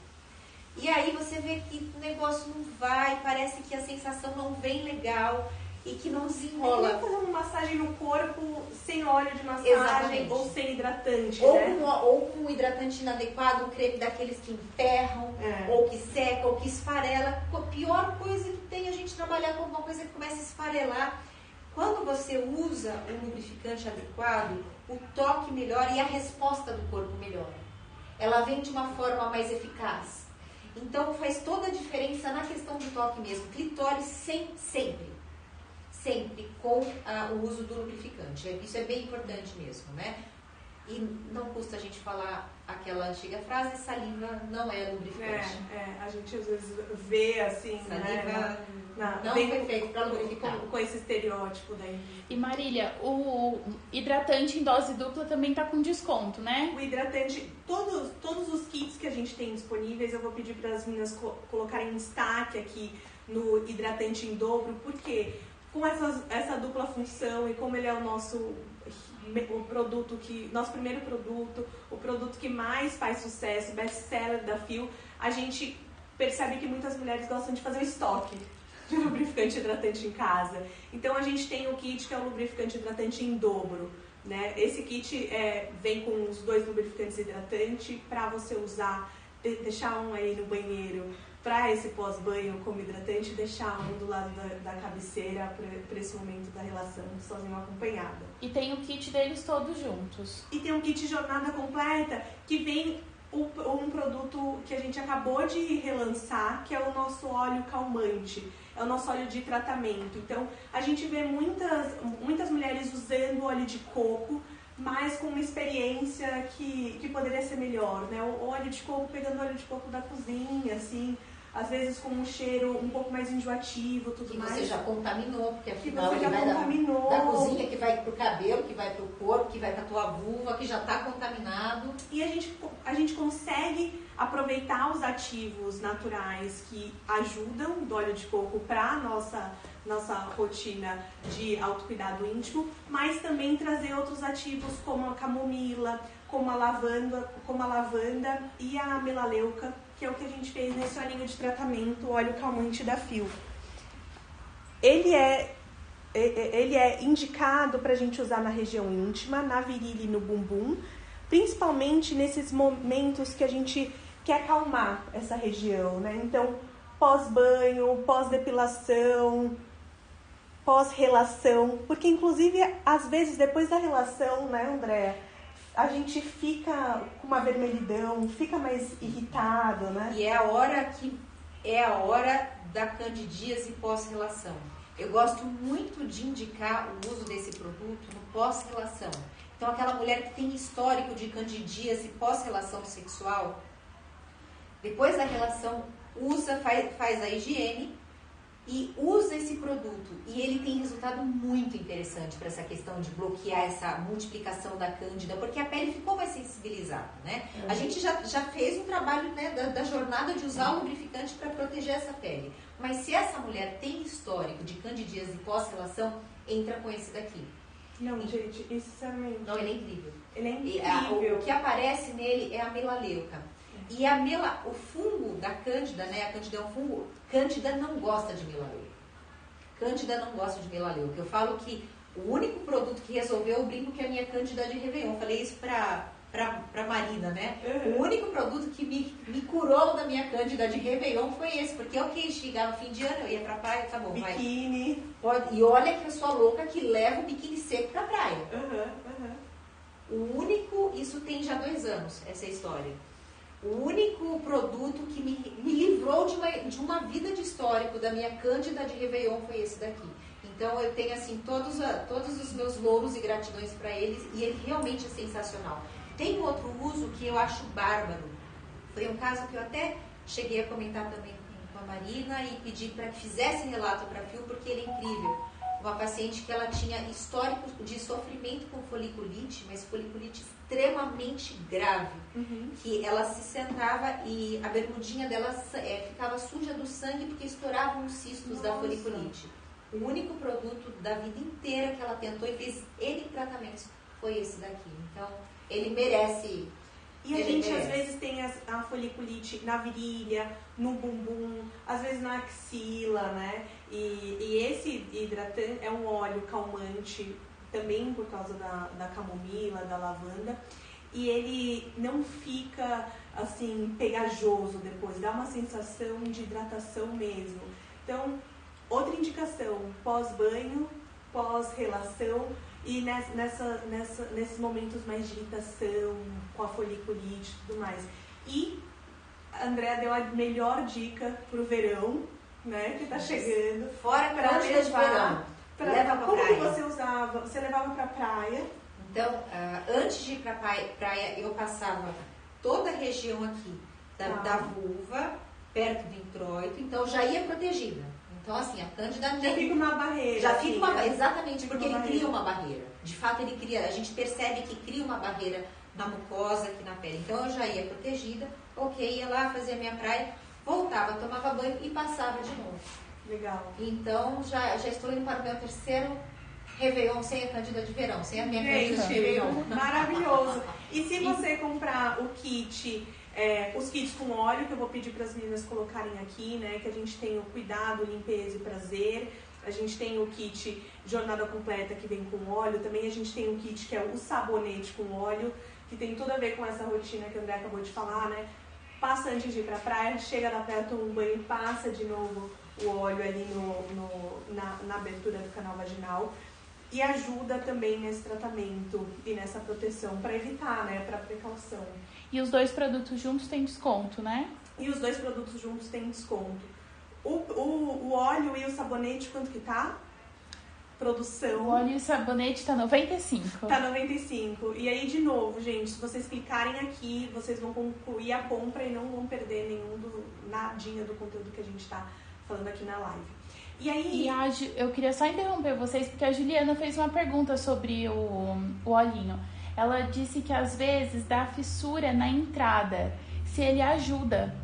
E aí você vê que o negócio não vai, parece que a sensação não vem legal. e que não desenrola. Não fazer uma massagem no corpo sem óleo de massagem. Exatamente. Ou sem hidratante, ou né? ou com um hidratante inadequado, um creme daqueles que emperram, ou que seca, ou que esfarela. A pior coisa que tem é a gente trabalhar com alguma coisa que começa a esfarelar. Quando você usa um lubrificante adequado, o toque melhora e a resposta do corpo melhora. Ela vem de uma forma mais eficaz. Então faz toda a diferença na questão do toque mesmo. Clitóris sempre com o uso do lubrificante. Isso é bem importante mesmo, né? E não custa a gente falar aquela antiga frase, saliva não é lubrificante. A gente às vezes vê assim, saliva, né? Não foi feito para lubrificar. Com esse estereótipo daí. E Marília, o hidratante em dose dupla também tá com desconto, né? O hidratante, todos os kits que a gente tem disponíveis, eu vou pedir para as meninas colocarem destaque aqui no hidratante em dobro, porque com essa dupla função e como ele é o nosso primeiro produto, o produto que mais faz sucesso, best-seller da Fio, a gente percebe que muitas mulheres gostam de fazer o estoque de lubrificante hidratante em casa. Então a gente tem o kit que é o lubrificante hidratante em dobro, né? Esse kit vem com os 2 lubrificantes hidratantes para você usar, deixar um aí no banheiro para esse pós-banho como hidratante, deixar um do lado da cabeceira para esse momento da relação sozinho ou acompanhada. E tem o kit deles todos juntos. E tem um kit jornada completa que vem um produto que a gente acabou de relançar, que é o nosso óleo calmante. É o nosso óleo de tratamento. Então, a gente vê muitas mulheres usando óleo de coco, mas com uma experiência que poderia ser melhor, né? O óleo de coco, pegando o óleo de coco da cozinha, assim, às vezes com um cheiro um pouco mais enjoativo, tudo que mais. Que você já contaminou, porque afinal ele vai da cozinha, que vai pro cabelo, que vai pro corpo, que vai pra tua vulva, que já tá contaminado. E a gente consegue aproveitar os ativos naturais que ajudam do óleo de coco para nossa rotina de autocuidado íntimo, mas também trazer outros ativos como a camomila, como a lavanda e a melaleuca, que é o que a gente fez nesse olhinho de tratamento, o óleo calmante da Fio. Ele é indicado para a gente usar na região íntima, na virilha e no bumbum, principalmente nesses momentos que a gente quer acalmar essa região, né? Então, pós-banho, pós-depilação, pós-relação, porque inclusive, às vezes, depois da relação, né, Andréa, a gente fica com uma vermelhidão, fica mais irritado, né? E é a hora da candidíase pós-relação. Eu gosto muito de indicar o uso desse produto no pós-relação. Então, aquela mulher que tem histórico de candidíase pós-relação sexual, depois da relação, faz a higiene e usa esse produto. E ele tem resultado muito interessante para essa questão de bloquear essa multiplicação da cândida, porque a pele ficou mais sensibilizada, né? A gente já fez um trabalho, né, da jornada de usar o lubrificante para proteger essa pele. Mas se essa mulher tem histórico de candidíase pós-relação, entra com esse daqui. Não, gente, sinceramente. Não, ele é incrível. Ele é incrível. O que aparece nele é a melaleuca. E o fungo da cândida, né? A cândida é um fungo. Cândida não gosta de melaleuca. Cândida não gosta de melaleuca. Eu falo que o único produto que resolveu, eu brinco que é a minha cândida de Réveillon. Eu falei isso pra Marina, né? O único produto que me curou da minha cândida de Réveillon foi esse. Porque chegava fim de ano, eu ia pra praia, tá bom, vai. Biquíni. E olha que eu sou a louca que leva o biquíni seco pra praia. O único, isso tem já 2 anos, essa história. O único produto que me livrou de uma vida de histórico da minha cândida de Réveillon foi esse daqui. Então eu tenho assim todos os meus louros e gratidões para eles, e ele realmente é sensacional. Tem outro uso que eu acho bárbaro. Foi um caso que eu até cheguei a comentar também com a Marina e pedi para que fizesse relato para a Fio, porque ele é incrível. Uma paciente que ela tinha histórico de sofrimento com foliculite, mas foliculite extremamente grave, que ela se sentava e a bermudinha dela ficava suja do sangue porque estouravam os cistos da foliculite. O único produto da vida inteira que ela tentou e fez N tratamentos foi esse daqui. Então, ele merece. E a gente às vezes tem a foliculite na virilha, no bumbum, às vezes na axila, né? E esse hidratante é um óleo calmante, também por causa da camomila, da lavanda. E ele não fica assim pegajoso depois, dá uma sensação de hidratação mesmo. Então, outra indicação, pós-banho, pós-relação e nesses momentos mais de irritação, com a foliculite e tudo mais. E a Andrea deu a melhor dica pro verão, né, que tá chegando. Fora pra levar de verão. Leva pra como praia. que você usava? Você levava pra praia? Então, antes de ir pra praia, eu passava toda a região aqui da vulva, perto do introito, então já ia protegida. Então, assim, a Cândida já fica uma barreira. Já fica uma barreira, exatamente, porque ele cria uma barreira. De fato, ele cria, a gente percebe que cria uma barreira na mucosa, aqui na pele. Então, eu já ia protegida, ia lá, fazia minha praia, voltava, tomava banho e passava de novo. Legal. Então, já estou indo para o meu terceiro Réveillon sem a Cândida de verão, sem a minha Cândida de Réveillon. Maravilhoso. E se você comprar o kit, os kits com óleo, que eu vou pedir para as meninas colocarem aqui, né? Que a gente tem o cuidado, limpeza e prazer. A gente tem o kit jornada completa que vem com óleo. Também a gente tem o kit que é o sabonete com óleo, que tem tudo a ver com essa rotina que a André acabou de falar, né? Passa antes de ir pra praia, chega da praia, toma um banho, passa de novo o óleo ali na abertura do canal vaginal. E ajuda também nesse tratamento e nessa proteção para evitar, né? Para precaução. E os 2 produtos juntos têm desconto, né? E os 2 produtos juntos têm desconto. O óleo e o sabonete, quanto que tá? Produção. O óleo e o sabonete tá 95. Tá 95. E aí, de novo, gente, se vocês clicarem aqui, vocês vão concluir a compra e não vão perder nadinha do conteúdo que a gente tá falando aqui na live. E aí... eu queria só interromper vocês, porque a Juliana fez uma pergunta sobre o olhinho. Ela disse que às vezes dá fissura na entrada, se ele ajuda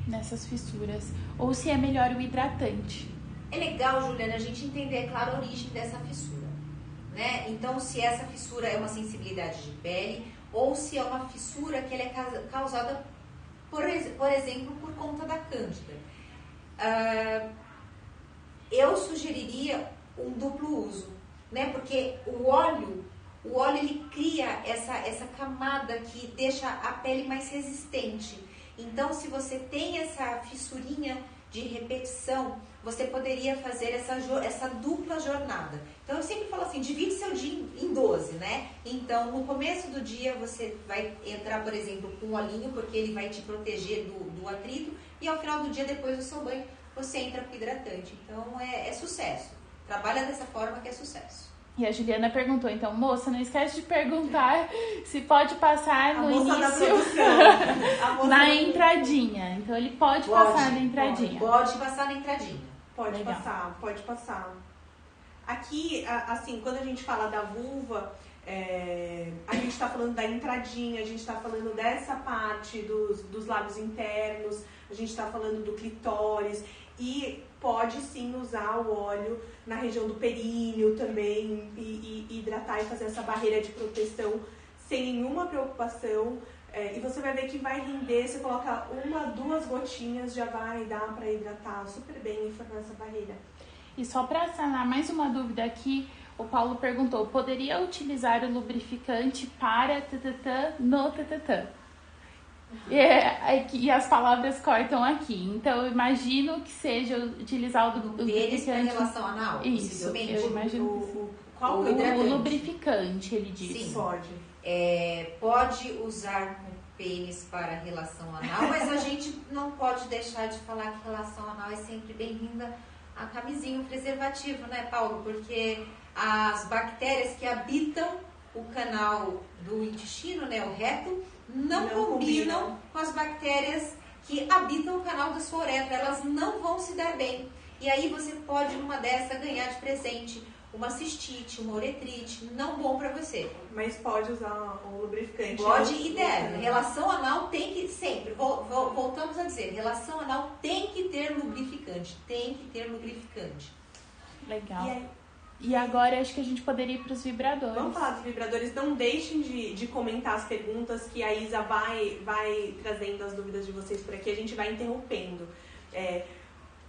nessas fissuras, ou se é melhor o hidratante. É legal, Juliana, a gente entender, claro, a origem dessa fissura, né? Então, se essa fissura é uma sensibilidade de pele, ou se é uma fissura que ela é causada, por exemplo, por conta da cândida. Eu sugeriria um duplo uso, né? Porque o óleo ele cria essa camada que deixa a pele mais resistente. Então, se você tem essa fissurinha de repetição, você poderia fazer essa dupla jornada. Então, eu sempre falo assim, divide seu dia em 12, né? Então, no começo do dia, você vai entrar, por exemplo, com o olhinho, porque ele vai te proteger do atrito, e ao final do dia, depois do seu banho, você entra com hidratante. Então, é sucesso. Trabalha dessa forma que é sucesso. E a Juliana perguntou, então, moça, não esquece de perguntar se pode passar no início, na entradinha. Então, ele pode passar na entradinha. Pode passar na entradinha. Pode passar. Aqui, assim, quando a gente fala da vulva, a gente está falando da entradinha, a gente está falando dessa parte dos lábios internos, a gente está falando do clitóris. E pode sim usar o óleo na região do períneo também e hidratar e fazer essa barreira de proteção sem nenhuma preocupação. E você vai ver que vai render, você coloca 1, 2 gotinhas, já vai dar para hidratar super bem e formar essa barreira. E só para sanar mais uma dúvida aqui, o Paulo perguntou, poderia utilizar o lubrificante para no tatatã? E as palavras cortam aqui. Então, eu imagino que seja utilizar o lubrificante. Em relação anal, isso, possivelmente. Eu imagino qual o lubrificante, ele disse. Sim, pode. Pode usar com pênis para relação anal, mas a gente não pode deixar de falar que relação anal é sempre bem-vinda a camisinha, o preservativo, né, Paulo? Porque as bactérias que habitam o canal do intestino, né, o reto, não combinam com as bactérias que habitam o canal da sua uretra. Elas não vão se dar bem. E aí você pode, numa dessa, ganhar de presente uma cistite, uma uretrite. Não bom pra você. Mas pode usar um lubrificante. Pode e deve. Relação anal tem que sempre, voltamos a dizer, relação anal tem que ter lubrificante. Tem que ter lubrificante. Legal. E agora acho que a gente poderia ir para os vibradores. Vamos falar dos vibradores. Não deixem de comentar as perguntas, que a Isa vai trazendo as dúvidas de vocês por aqui. A gente vai interrompendo.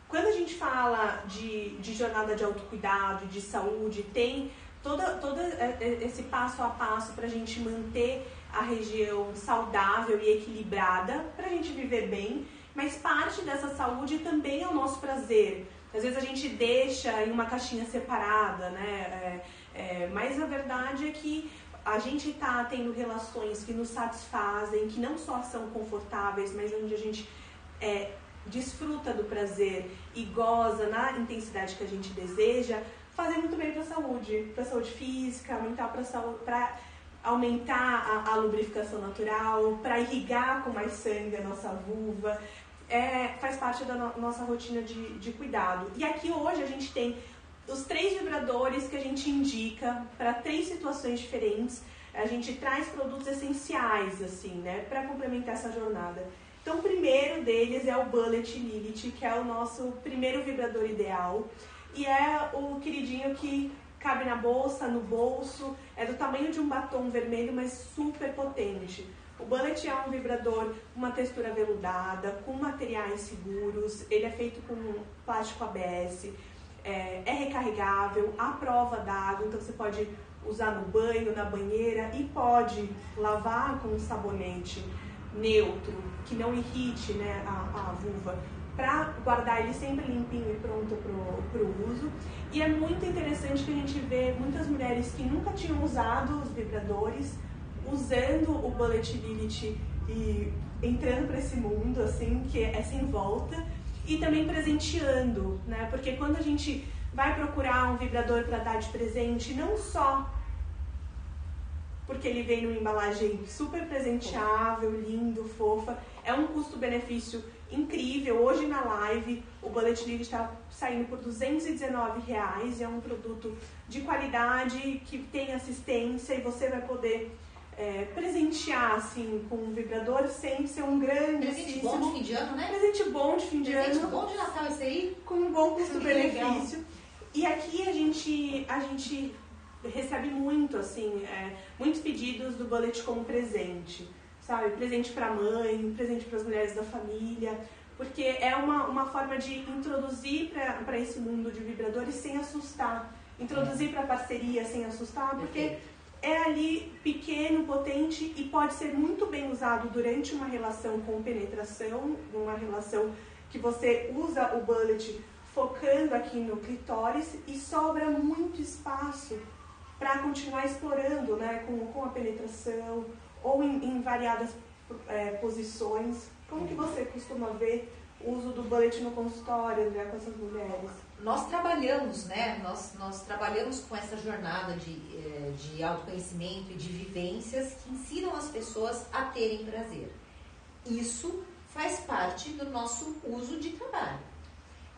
Quando a gente fala de jornada de autocuidado, de saúde, tem todo esse passo a passo para a gente manter a região saudável e equilibrada, para a gente viver bem. Mas parte dessa saúde também é o nosso prazer. Às vezes a gente deixa em uma caixinha separada, né? Mas a verdade é que a gente está tendo relações que nos satisfazem, que não só são confortáveis, mas onde a gente desfruta do prazer e goza na intensidade que a gente deseja, fazer muito bem para a saúde física, para aumentar a lubrificação natural, para irrigar com mais sangue a nossa vulva. Faz parte da nossa rotina de cuidado. E aqui hoje a gente tem os 3 vibradores que a gente indica para 3 situações diferentes. A gente traz produtos essenciais, assim, né, para complementar essa jornada. Então, o primeiro deles é o Bullet Lilith, que é o nosso primeiro vibrador ideal. E é o queridinho que cabe na bolsa, no bolso, é do tamanho de um batom vermelho, mas super potente. O Bullet é um vibrador com uma textura veludada, com materiais seguros, ele é feito com plástico ABS, é recarregável, à prova d'água, então você pode usar no banho, na banheira e pode lavar com um sabonete neutro, que não irrite, né, a vulva, para guardar ele sempre limpinho e pronto para o uso. E é muito interessante que a gente vê muitas mulheres que nunca tinham usado os vibradores, usando o Bullet Lilith e entrando para esse mundo, assim, que é sem volta, e também presenteando, né? Porque quando a gente vai procurar um vibrador para dar de presente, não só porque ele vem numa embalagem super presenteável, lindo, fofa, é um custo-benefício incrível. Hoje na live o Bullet Lilith está saindo por R$219, é um produto de qualidade que tem assistência e você vai poder presentear assim com um vibrador sem ser um grande presente bom de fim de ano, né? Presente bom de fim de ano. Presente bom de Natal esse aí. Com um bom custo-benefício. E aqui a gente recebe muito, assim, muitos pedidos do Bullet como presente, sabe? Presente para a mãe, presente para as mulheres da família, porque é uma forma de introduzir para esse mundo de vibradores sem assustar, introduzir para parceria sem assustar, porque é ali pequeno, potente e pode ser muito bem usado durante uma relação com penetração, uma relação que você usa o Bullet focando aqui no clitóris e sobra muito espaço para continuar explorando, né, com a penetração ou em variadas posições. Como que você costuma ver o uso do Bullet no consultório, André, com essas mulheres? Nós trabalhamos, né? Nós trabalhamos com essa jornada de autoconhecimento e de vivências que ensinam as pessoas a terem prazer. Isso faz parte do nosso uso de trabalho.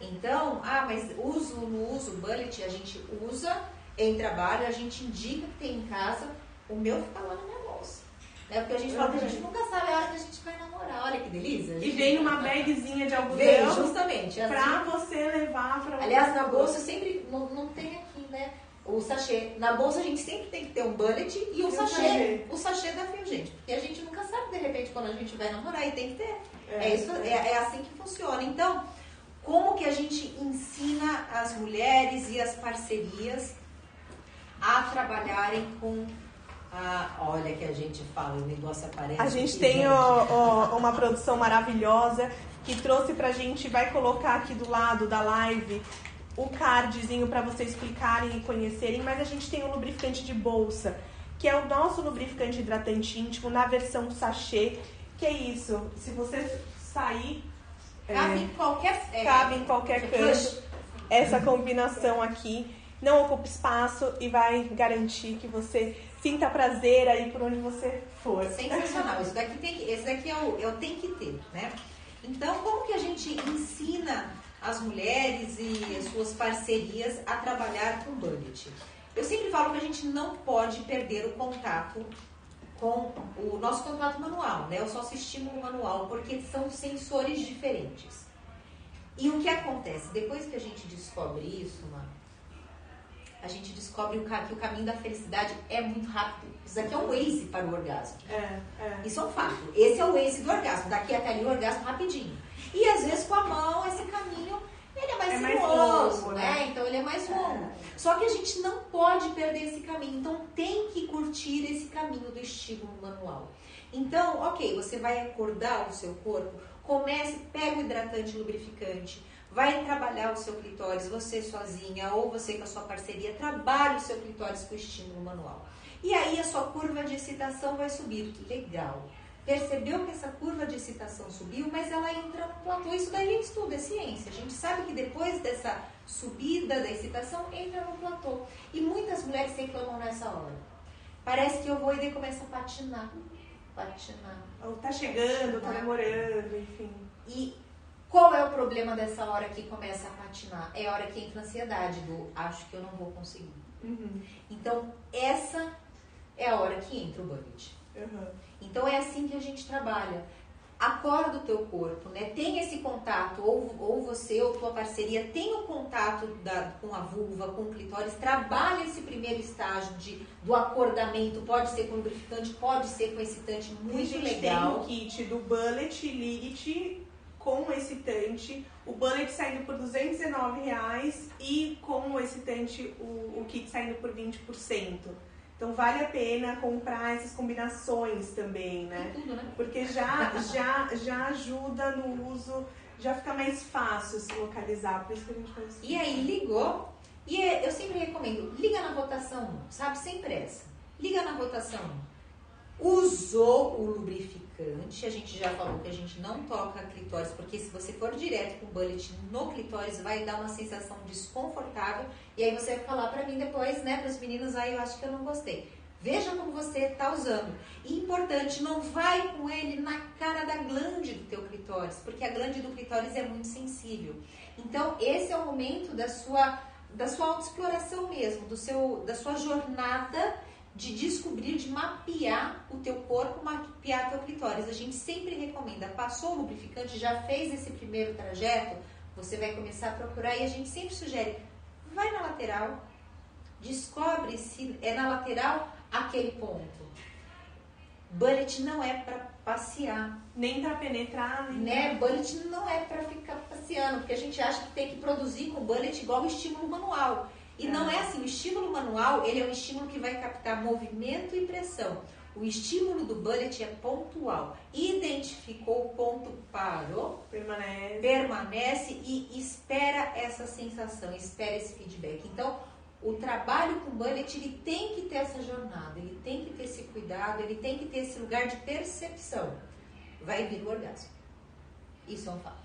Então, mas uso ou não uso o Bullet, a gente usa em trabalho, a gente indica que tem em casa, o meu fica lá na minha bolsa. Porque a gente fala que a gente nunca sabe a hora que a gente vai namorar. Olha que delícia. E vem uma bagzinha de algodão. Vem, justamente. Pra você levar pra... Aliás, na bolsa sempre, não tem aqui, né? O sachê. Na bolsa a gente sempre tem que ter um Bullet e o sachê da Fio, gente. Porque a gente nunca sabe, de repente, quando a gente vai namorar e tem que ter. É assim que funciona. Então, como que a gente ensina as mulheres e as parcerias a trabalharem com... olha que a gente fala, o negócio aparece. A gente tem uma produção maravilhosa que trouxe pra gente, vai colocar aqui do lado da live o cardzinho para vocês clicarem e conhecerem, mas a gente tem o lubrificante de bolsa, que é o nosso lubrificante hidratante íntimo na versão sachê, que é isso, se você sair... cabe em qualquer canto. Essa combinação aqui não ocupa espaço e vai garantir que você sinta prazer aí por onde você for. Sensacional. Esse daqui é o tem que ter, né? Então, como que a gente ensina as mulheres e as suas parcerias a trabalhar com Bullet? Eu sempre falo que a gente não pode perder o contato com o nosso contato manual, né? O nosso estímulo manual, porque são sensores diferentes. E o que acontece? Depois que a gente descobre isso, a gente descobre que o caminho da felicidade é muito rápido. Isso aqui é um Waze para o orgasmo. Isso é um fato. Esse é o Waze do orgasmo. Daqui até ali o orgasmo rapidinho. E às vezes com a mão, esse caminho, ele é mais sinuoso, né? Então ele é mais longo. Só que a gente não pode perder esse caminho. Então tem que curtir esse caminho do estímulo manual. Então, ok, você vai acordar o seu corpo, pega o hidratante lubrificante, vai trabalhar o seu clitóris, você sozinha ou você com a sua parceria, trabalhe o seu clitóris com o estímulo manual. E aí a sua curva de excitação vai subir. Legal. Percebeu que essa curva de excitação subiu, mas ela entra no platô. Isso daí a gente estuda, é ciência. A gente sabe que depois dessa subida da excitação, entra no platô. E muitas mulheres reclamam nessa hora. Parece que eu vou e daí começa a patinar. Ou tá chegando, tá namorando, enfim. E qual é o problema dessa hora que começa a patinar? É a hora que entra a ansiedade do acho que eu não vou conseguir. Então, essa é a hora que entra o bullet. Então, é assim que a gente trabalha. Acorda o teu corpo, né? Tem esse contato, ou você ou tua parceria tem o contato com a vulva, com o clitóris, trabalha esse primeiro estágio do acordamento, pode ser com lubrificante, pode ser com excitante, muito legal. Tem o kit do Bullet Ligit com excitante, o Bullet saindo por R$219 e com o excitante o kit saindo por 20%. Então vale a pena comprar essas combinações também, né? Tudo, né? Porque já ajuda no uso, já fica mais fácil se localizar, por isso que a gente faz isso. E aí, ligou, e eu sempre recomendo, liga na rotação 1, sabe? Sem pressa. Liga na rotação 1. Usou o lubrificante, a gente já falou que a gente não toca clitóris, porque se você for direto com o bullet no clitóris, vai dar uma sensação desconfortável, e aí você vai falar pra mim depois, né, pros meninos, aí eu acho que eu não gostei. Veja como você tá usando. E importante, não vai com ele na cara da glande do teu clitóris, porque a glande do clitóris é muito sensível. Então, esse é o momento da sua autoexploração mesmo, da sua jornada de descobrir, de mapear o teu corpo, mapear teu clitóris. A gente sempre recomenda, passou o lubrificante, já fez esse primeiro trajeto, você vai começar a procurar e a gente sempre sugere, vai na lateral, descobre se é na lateral aquele ponto. Bullet não é para passear. Nem para penetrar, né? Bullet não é para ficar passeando, porque a gente acha que tem que produzir com bullet igual o estímulo manual. E não é assim, o estímulo manual, ele é um estímulo que vai captar movimento e pressão. O estímulo do bullet é pontual. Identificou o ponto, parou, permanece e espera essa sensação, espera esse feedback. Então, o trabalho com bullet, ele tem que ter essa jornada, ele tem que ter esse cuidado, ele tem que ter esse lugar de percepção. Vai vir o orgasmo. Isso é um fato.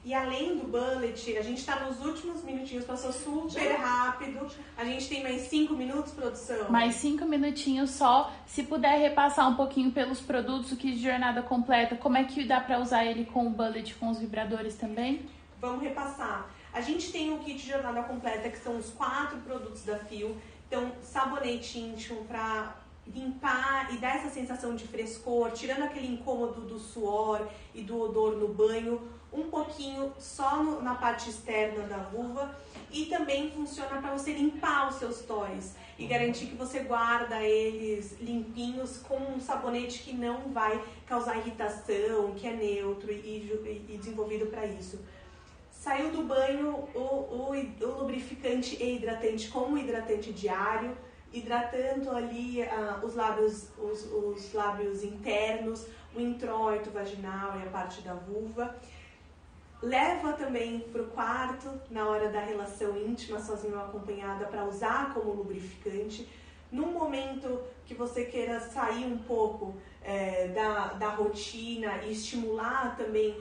E além do bullet, a gente está nos últimos minutinhos, passou super rápido. A gente tem mais 5 minutos, produção? Mais 5 minutinhos só. Se puder repassar um pouquinho pelos produtos, o kit de jornada completa, como é que dá para usar ele com o bullet, com os vibradores também? Vamos repassar. A gente tem o kit de jornada completa, que são os 4 produtos da Fio. Então, sabonete íntimo para limpar e dar essa sensação de frescor, tirando aquele incômodo do suor e do odor no banho, um pouquinho só na parte externa da vulva, e também funciona para você limpar os seus toys e garantir que você guarda eles limpinhos com um sabonete que não vai causar irritação, que é neutro e desenvolvido para isso. Saiu do banho o lubrificante e hidratante como hidratante diário, hidratando ali os lábios internos, o introito vaginal e a parte da vulva. Leva também para o quarto, na hora da relação íntima, sozinho ou acompanhada, para usar como lubrificante. Num momento que você queira sair um pouco da rotina e estimular também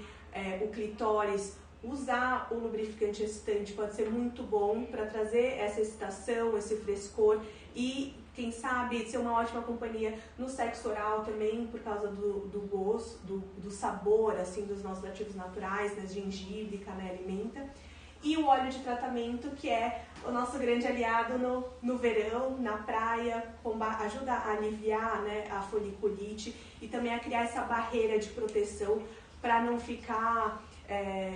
o clitóris, usar o lubrificante excitante pode ser muito bom para trazer essa excitação, esse frescor e, quem sabe, ser uma ótima companhia no sexo oral também, por causa do gosto, do sabor, assim, dos nossos ativos naturais, né, gengibre, canela e menta. E o óleo de tratamento, que é o nosso grande aliado no verão, na praia, ajuda a aliviar, né, a foliculite e também a criar essa barreira de proteção para não ficar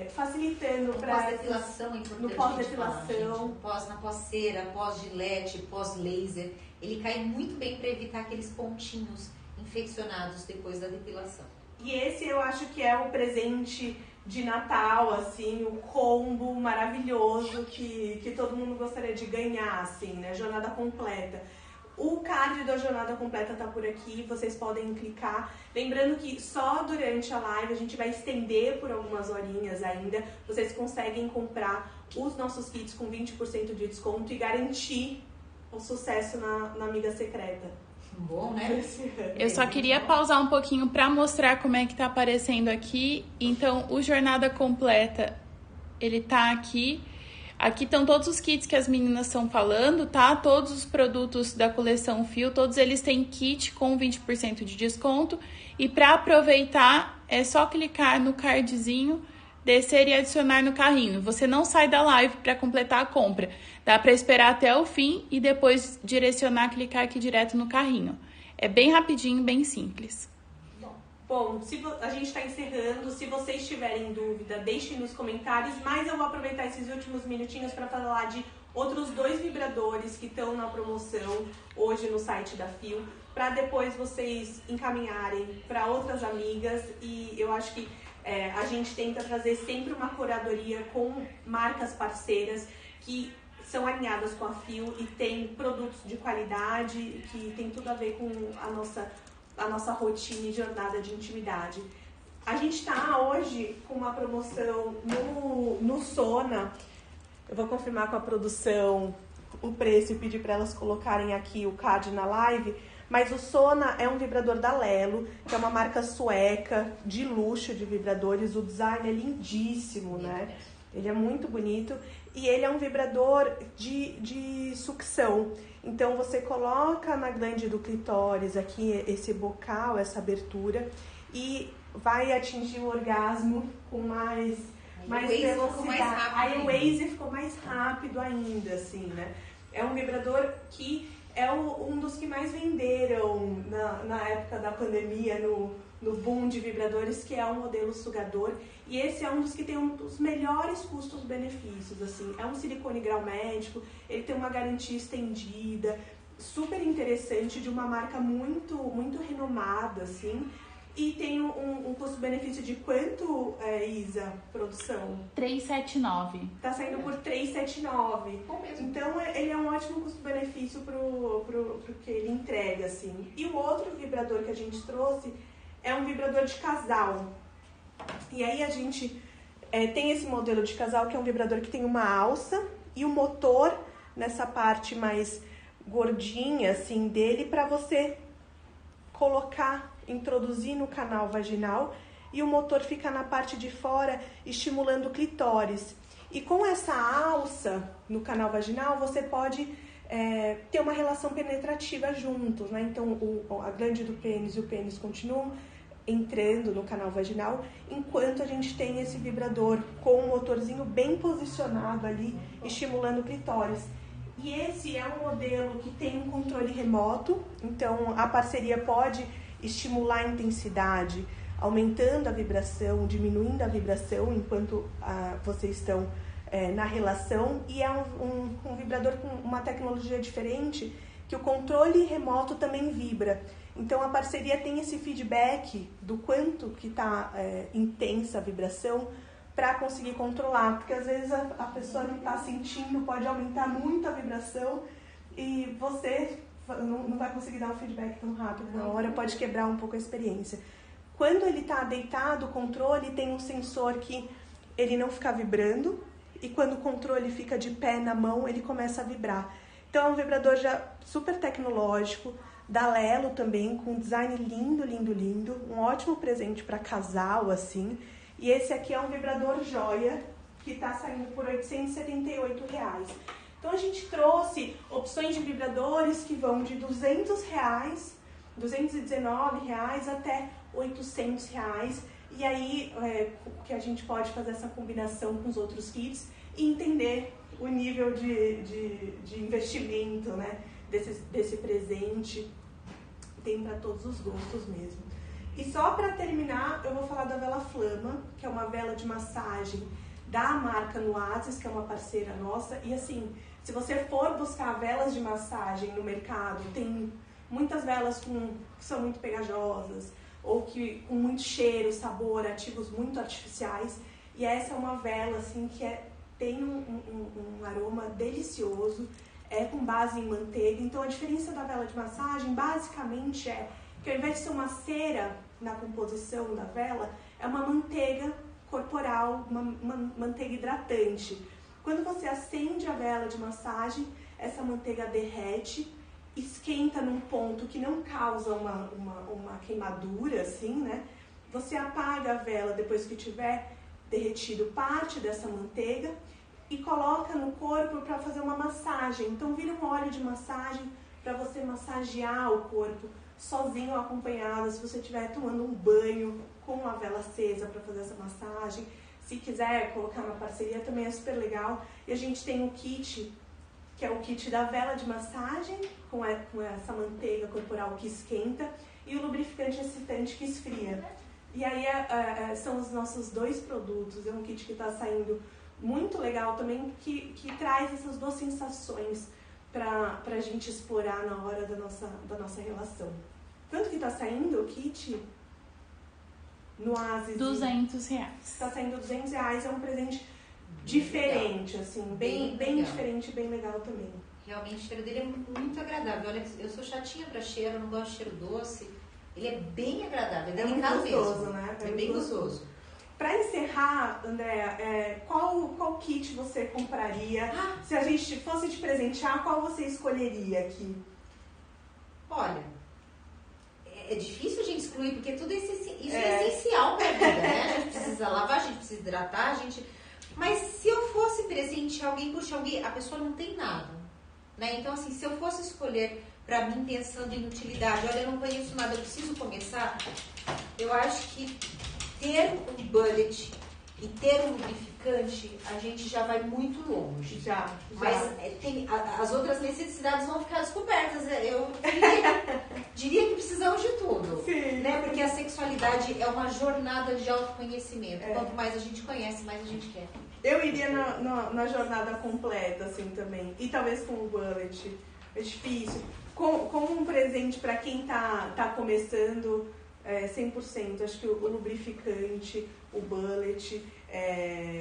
facilitando para pós-depilação, é importante. No pós-depilação, na pós-cera, pós-gilete, pós-laser, ele cai muito bem para evitar aqueles pontinhos infeccionados depois da depilação. E esse eu acho que é o presente de Natal, assim, o combo maravilhoso que todo mundo gostaria de ganhar, assim, né? Jornada completa. O card da jornada completa tá por aqui, vocês podem clicar. Lembrando que só durante a live a gente vai estender por algumas horinhas ainda. Vocês conseguem comprar os nossos kits com 20% de desconto e garantir o sucesso na Amiga Secreta. Bom, né? Eu só queria pausar um pouquinho para mostrar como é que tá aparecendo aqui. Então, o Jornada Completa, ele tá aqui. Aqui estão todos os kits que as meninas estão falando, tá? Todos os produtos da coleção Fio, todos eles têm kit com 20% de desconto. E para aproveitar, é só clicar no cardzinho, descer e adicionar no carrinho. Você não sai da live para completar a compra. Dá para esperar até o fim e depois direcionar, clicar aqui direto no carrinho. É bem rapidinho, bem simples. Bom, a gente está encerrando. Se vocês tiverem dúvida, deixem nos comentários. Mas eu vou aproveitar esses últimos minutinhos para falar de outros 2 vibradores que estão na promoção hoje no site da Fio, para depois vocês encaminharem para outras amigas. E eu acho que a gente tenta trazer sempre uma curadoria com marcas parceiras que são alinhadas com a Fio e tem produtos de qualidade que tem tudo a ver com a nossa rotina e jornada de intimidade. A gente está hoje com uma promoção no Sona. Eu vou confirmar com a produção o preço e pedir para elas colocarem aqui o card na live. Mas o Sona é um vibrador da Lelo, que é uma marca sueca de luxo de vibradores. O design é lindíssimo, né? Ele é muito bonito e ele é um vibrador de sucção. Então você coloca na glande do clitóris aqui esse bocal, essa abertura, e vai atingir o orgasmo com mais velocidade. Aí o Waze ficou mais rápido ainda, assim, né? É um vibrador que é um dos que mais venderam na época da pandemia, no boom de vibradores, que é o modelo sugador. E esse é um dos que tem um dos melhores custos-benefícios, assim. É um silicone grau médico, ele tem uma garantia estendida, super interessante, de uma marca muito, muito renomada, assim. E tem um custo-benefício de quanto, Isa, produção? 379. Tá saindo por 379. Então, ele é um ótimo custo-benefício pro que ele entrega, assim. E o outro vibrador que a gente trouxe é um vibrador de casal. E aí a gente tem esse modelo de casal, que é um vibrador que tem uma alça e o motor nessa parte mais gordinha, assim, dele, para você colocar, introduzir no canal vaginal, e o motor fica na parte de fora, estimulando o clitóris. E com essa alça no canal vaginal, você pode ter uma relação penetrativa juntos, né? Então, a glande do pênis e o pênis continuam entrando no canal vaginal, enquanto a gente tem esse vibrador com um motorzinho bem posicionado ali, estimulando o clitóris. E esse é um modelo que tem um controle remoto, então a parceria pode estimular a intensidade, aumentando a vibração, diminuindo a vibração enquanto vocês estão na relação. E é um vibrador com uma tecnologia diferente, que o controle remoto também vibra. Então a parceria tem esse feedback do quanto que está intensa a vibração, para conseguir controlar, porque às vezes a pessoa não está sentindo, pode aumentar muito a vibração e você não vai conseguir dar um feedback tão rápido na hora, pode quebrar um pouco a experiência. Quando ele está deitado, o controle tem um sensor que ele não fica vibrando, e quando o controle fica de pé na mão, ele começa a vibrar. Então é um vibrador já super tecnológico, da Lelo também, com um design lindo, lindo, lindo, um ótimo presente para casal, assim. E esse aqui é um vibrador joia, que está saindo por R$ 878. Então a gente trouxe opções de vibradores que vão de R$ 200, R$ 219 até R$ 800. E aí que a gente pode fazer essa combinação com os outros kits e entender o nível de investimento, né, desse presente. Tem para todos os gostos mesmo. E só para terminar, eu vou falar da vela Flama, que é uma vela de massagem da marca Noasis, que é uma parceira nossa. E assim, se você for buscar velas de massagem no mercado, tem muitas velas que são muito pegajosas, ou que com muito cheiro, sabor, ativos muito artificiais. E essa é uma vela assim, que tem um aroma delicioso, é com base em manteiga. Então a diferença da vela de massagem basicamente é que ao invés de ser uma cera na composição da vela, é uma manteiga corporal, uma manteiga hidratante. Quando você acende a vela de massagem, essa manteiga derrete, esquenta num ponto que não causa uma queimadura, assim, né? Você apaga a vela depois que tiver derretido parte dessa manteiga e coloca no corpo para fazer uma massagem. Então vira um óleo de massagem para você massagear o corpo, sozinho ou acompanhado, se você estiver tomando um banho com a vela acesa para fazer essa massagem. Se quiser colocar na parceria também é super legal. E a gente tem um kit, que é o kit da vela de massagem, com essa manteiga corporal que esquenta, e o lubrificante excitante que esfria. E aí são os nossos 2 produtos. É um kit que está saindo muito legal também, que traz essas 2 sensações para a gente explorar na hora da nossa relação. Quanto que está saindo o kit? Noasis. R$200. Está saindo R$200, é um presente diferente, assim, bem diferente, bem legal também. Realmente o cheiro dele é muito agradável. Olha, eu sou chatinha para cheiro, eu não gosto de cheiro doce. Ele é bem agradável, é muito gostoso, mesmo. Né? É bem gostoso. Para encerrar, Andréa, qual kit você compraria? Se a gente fosse te presentear, qual você escolheria aqui? Olha, é difícil a gente excluir, porque tudo isso é essencial para a vida, né? A gente precisa lavar, a gente precisa hidratar, Mas se eu fosse presentear alguém, puxa, a pessoa não tem nada, né? Então, assim, se eu fosse escolher para mim pensando em utilidade, olha, eu não conheço nada, eu preciso começar, eu acho que ter um bullet e ter um lubrificante, a gente já vai muito longe. Já. Mas as outras necessidades vão ficar descobertas. Eu diria que precisamos de tudo. Sim. Né? Porque a sexualidade é uma jornada de autoconhecimento. Quanto mais a gente conhece, mais a gente quer. Eu iria na jornada completa, assim, também. E talvez com o bullet. É difícil. Como um presente para quem tá começando, 100%. Acho que o lubrificante, o bullet...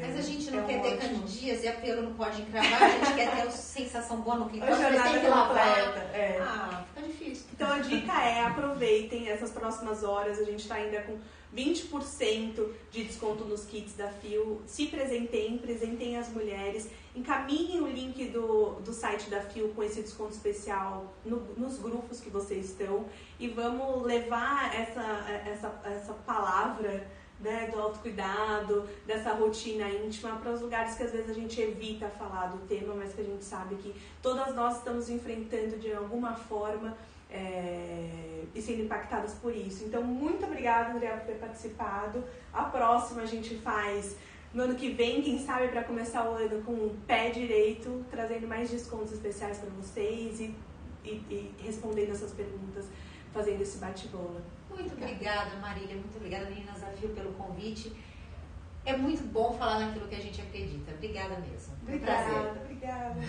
Mas a gente não quer ter candidíase e a pelo não pode encravar, a gente quer ter sensação boa no clitóris, mas tem que lavar. Fica difícil. Então a dica é, aproveitem essas próximas horas, a gente está ainda com 20% de desconto nos kits da Fio. Se presentem as mulheres, encaminhem o link do site da Fio com esse desconto especial nos grupos que vocês estão e vamos levar essa palavra, né, do autocuidado, dessa rotina íntima para os lugares que às vezes a gente evita falar do tema, mas que a gente sabe que todas nós estamos enfrentando de alguma forma e sendo impactadas por isso. Então, muito obrigada, Andréa, por ter participado. A próxima a gente faz no ano que vem, quem sabe, para começar o ano com o pé direito, trazendo mais descontos especiais para vocês e respondendo essas perguntas, fazendo esse bate-bola. Muito obrigada, Marília. Muito obrigada, Meninas da Fio, pelo convite. É muito bom falar naquilo que a gente acredita. Obrigada mesmo. Obrigada, obrigada.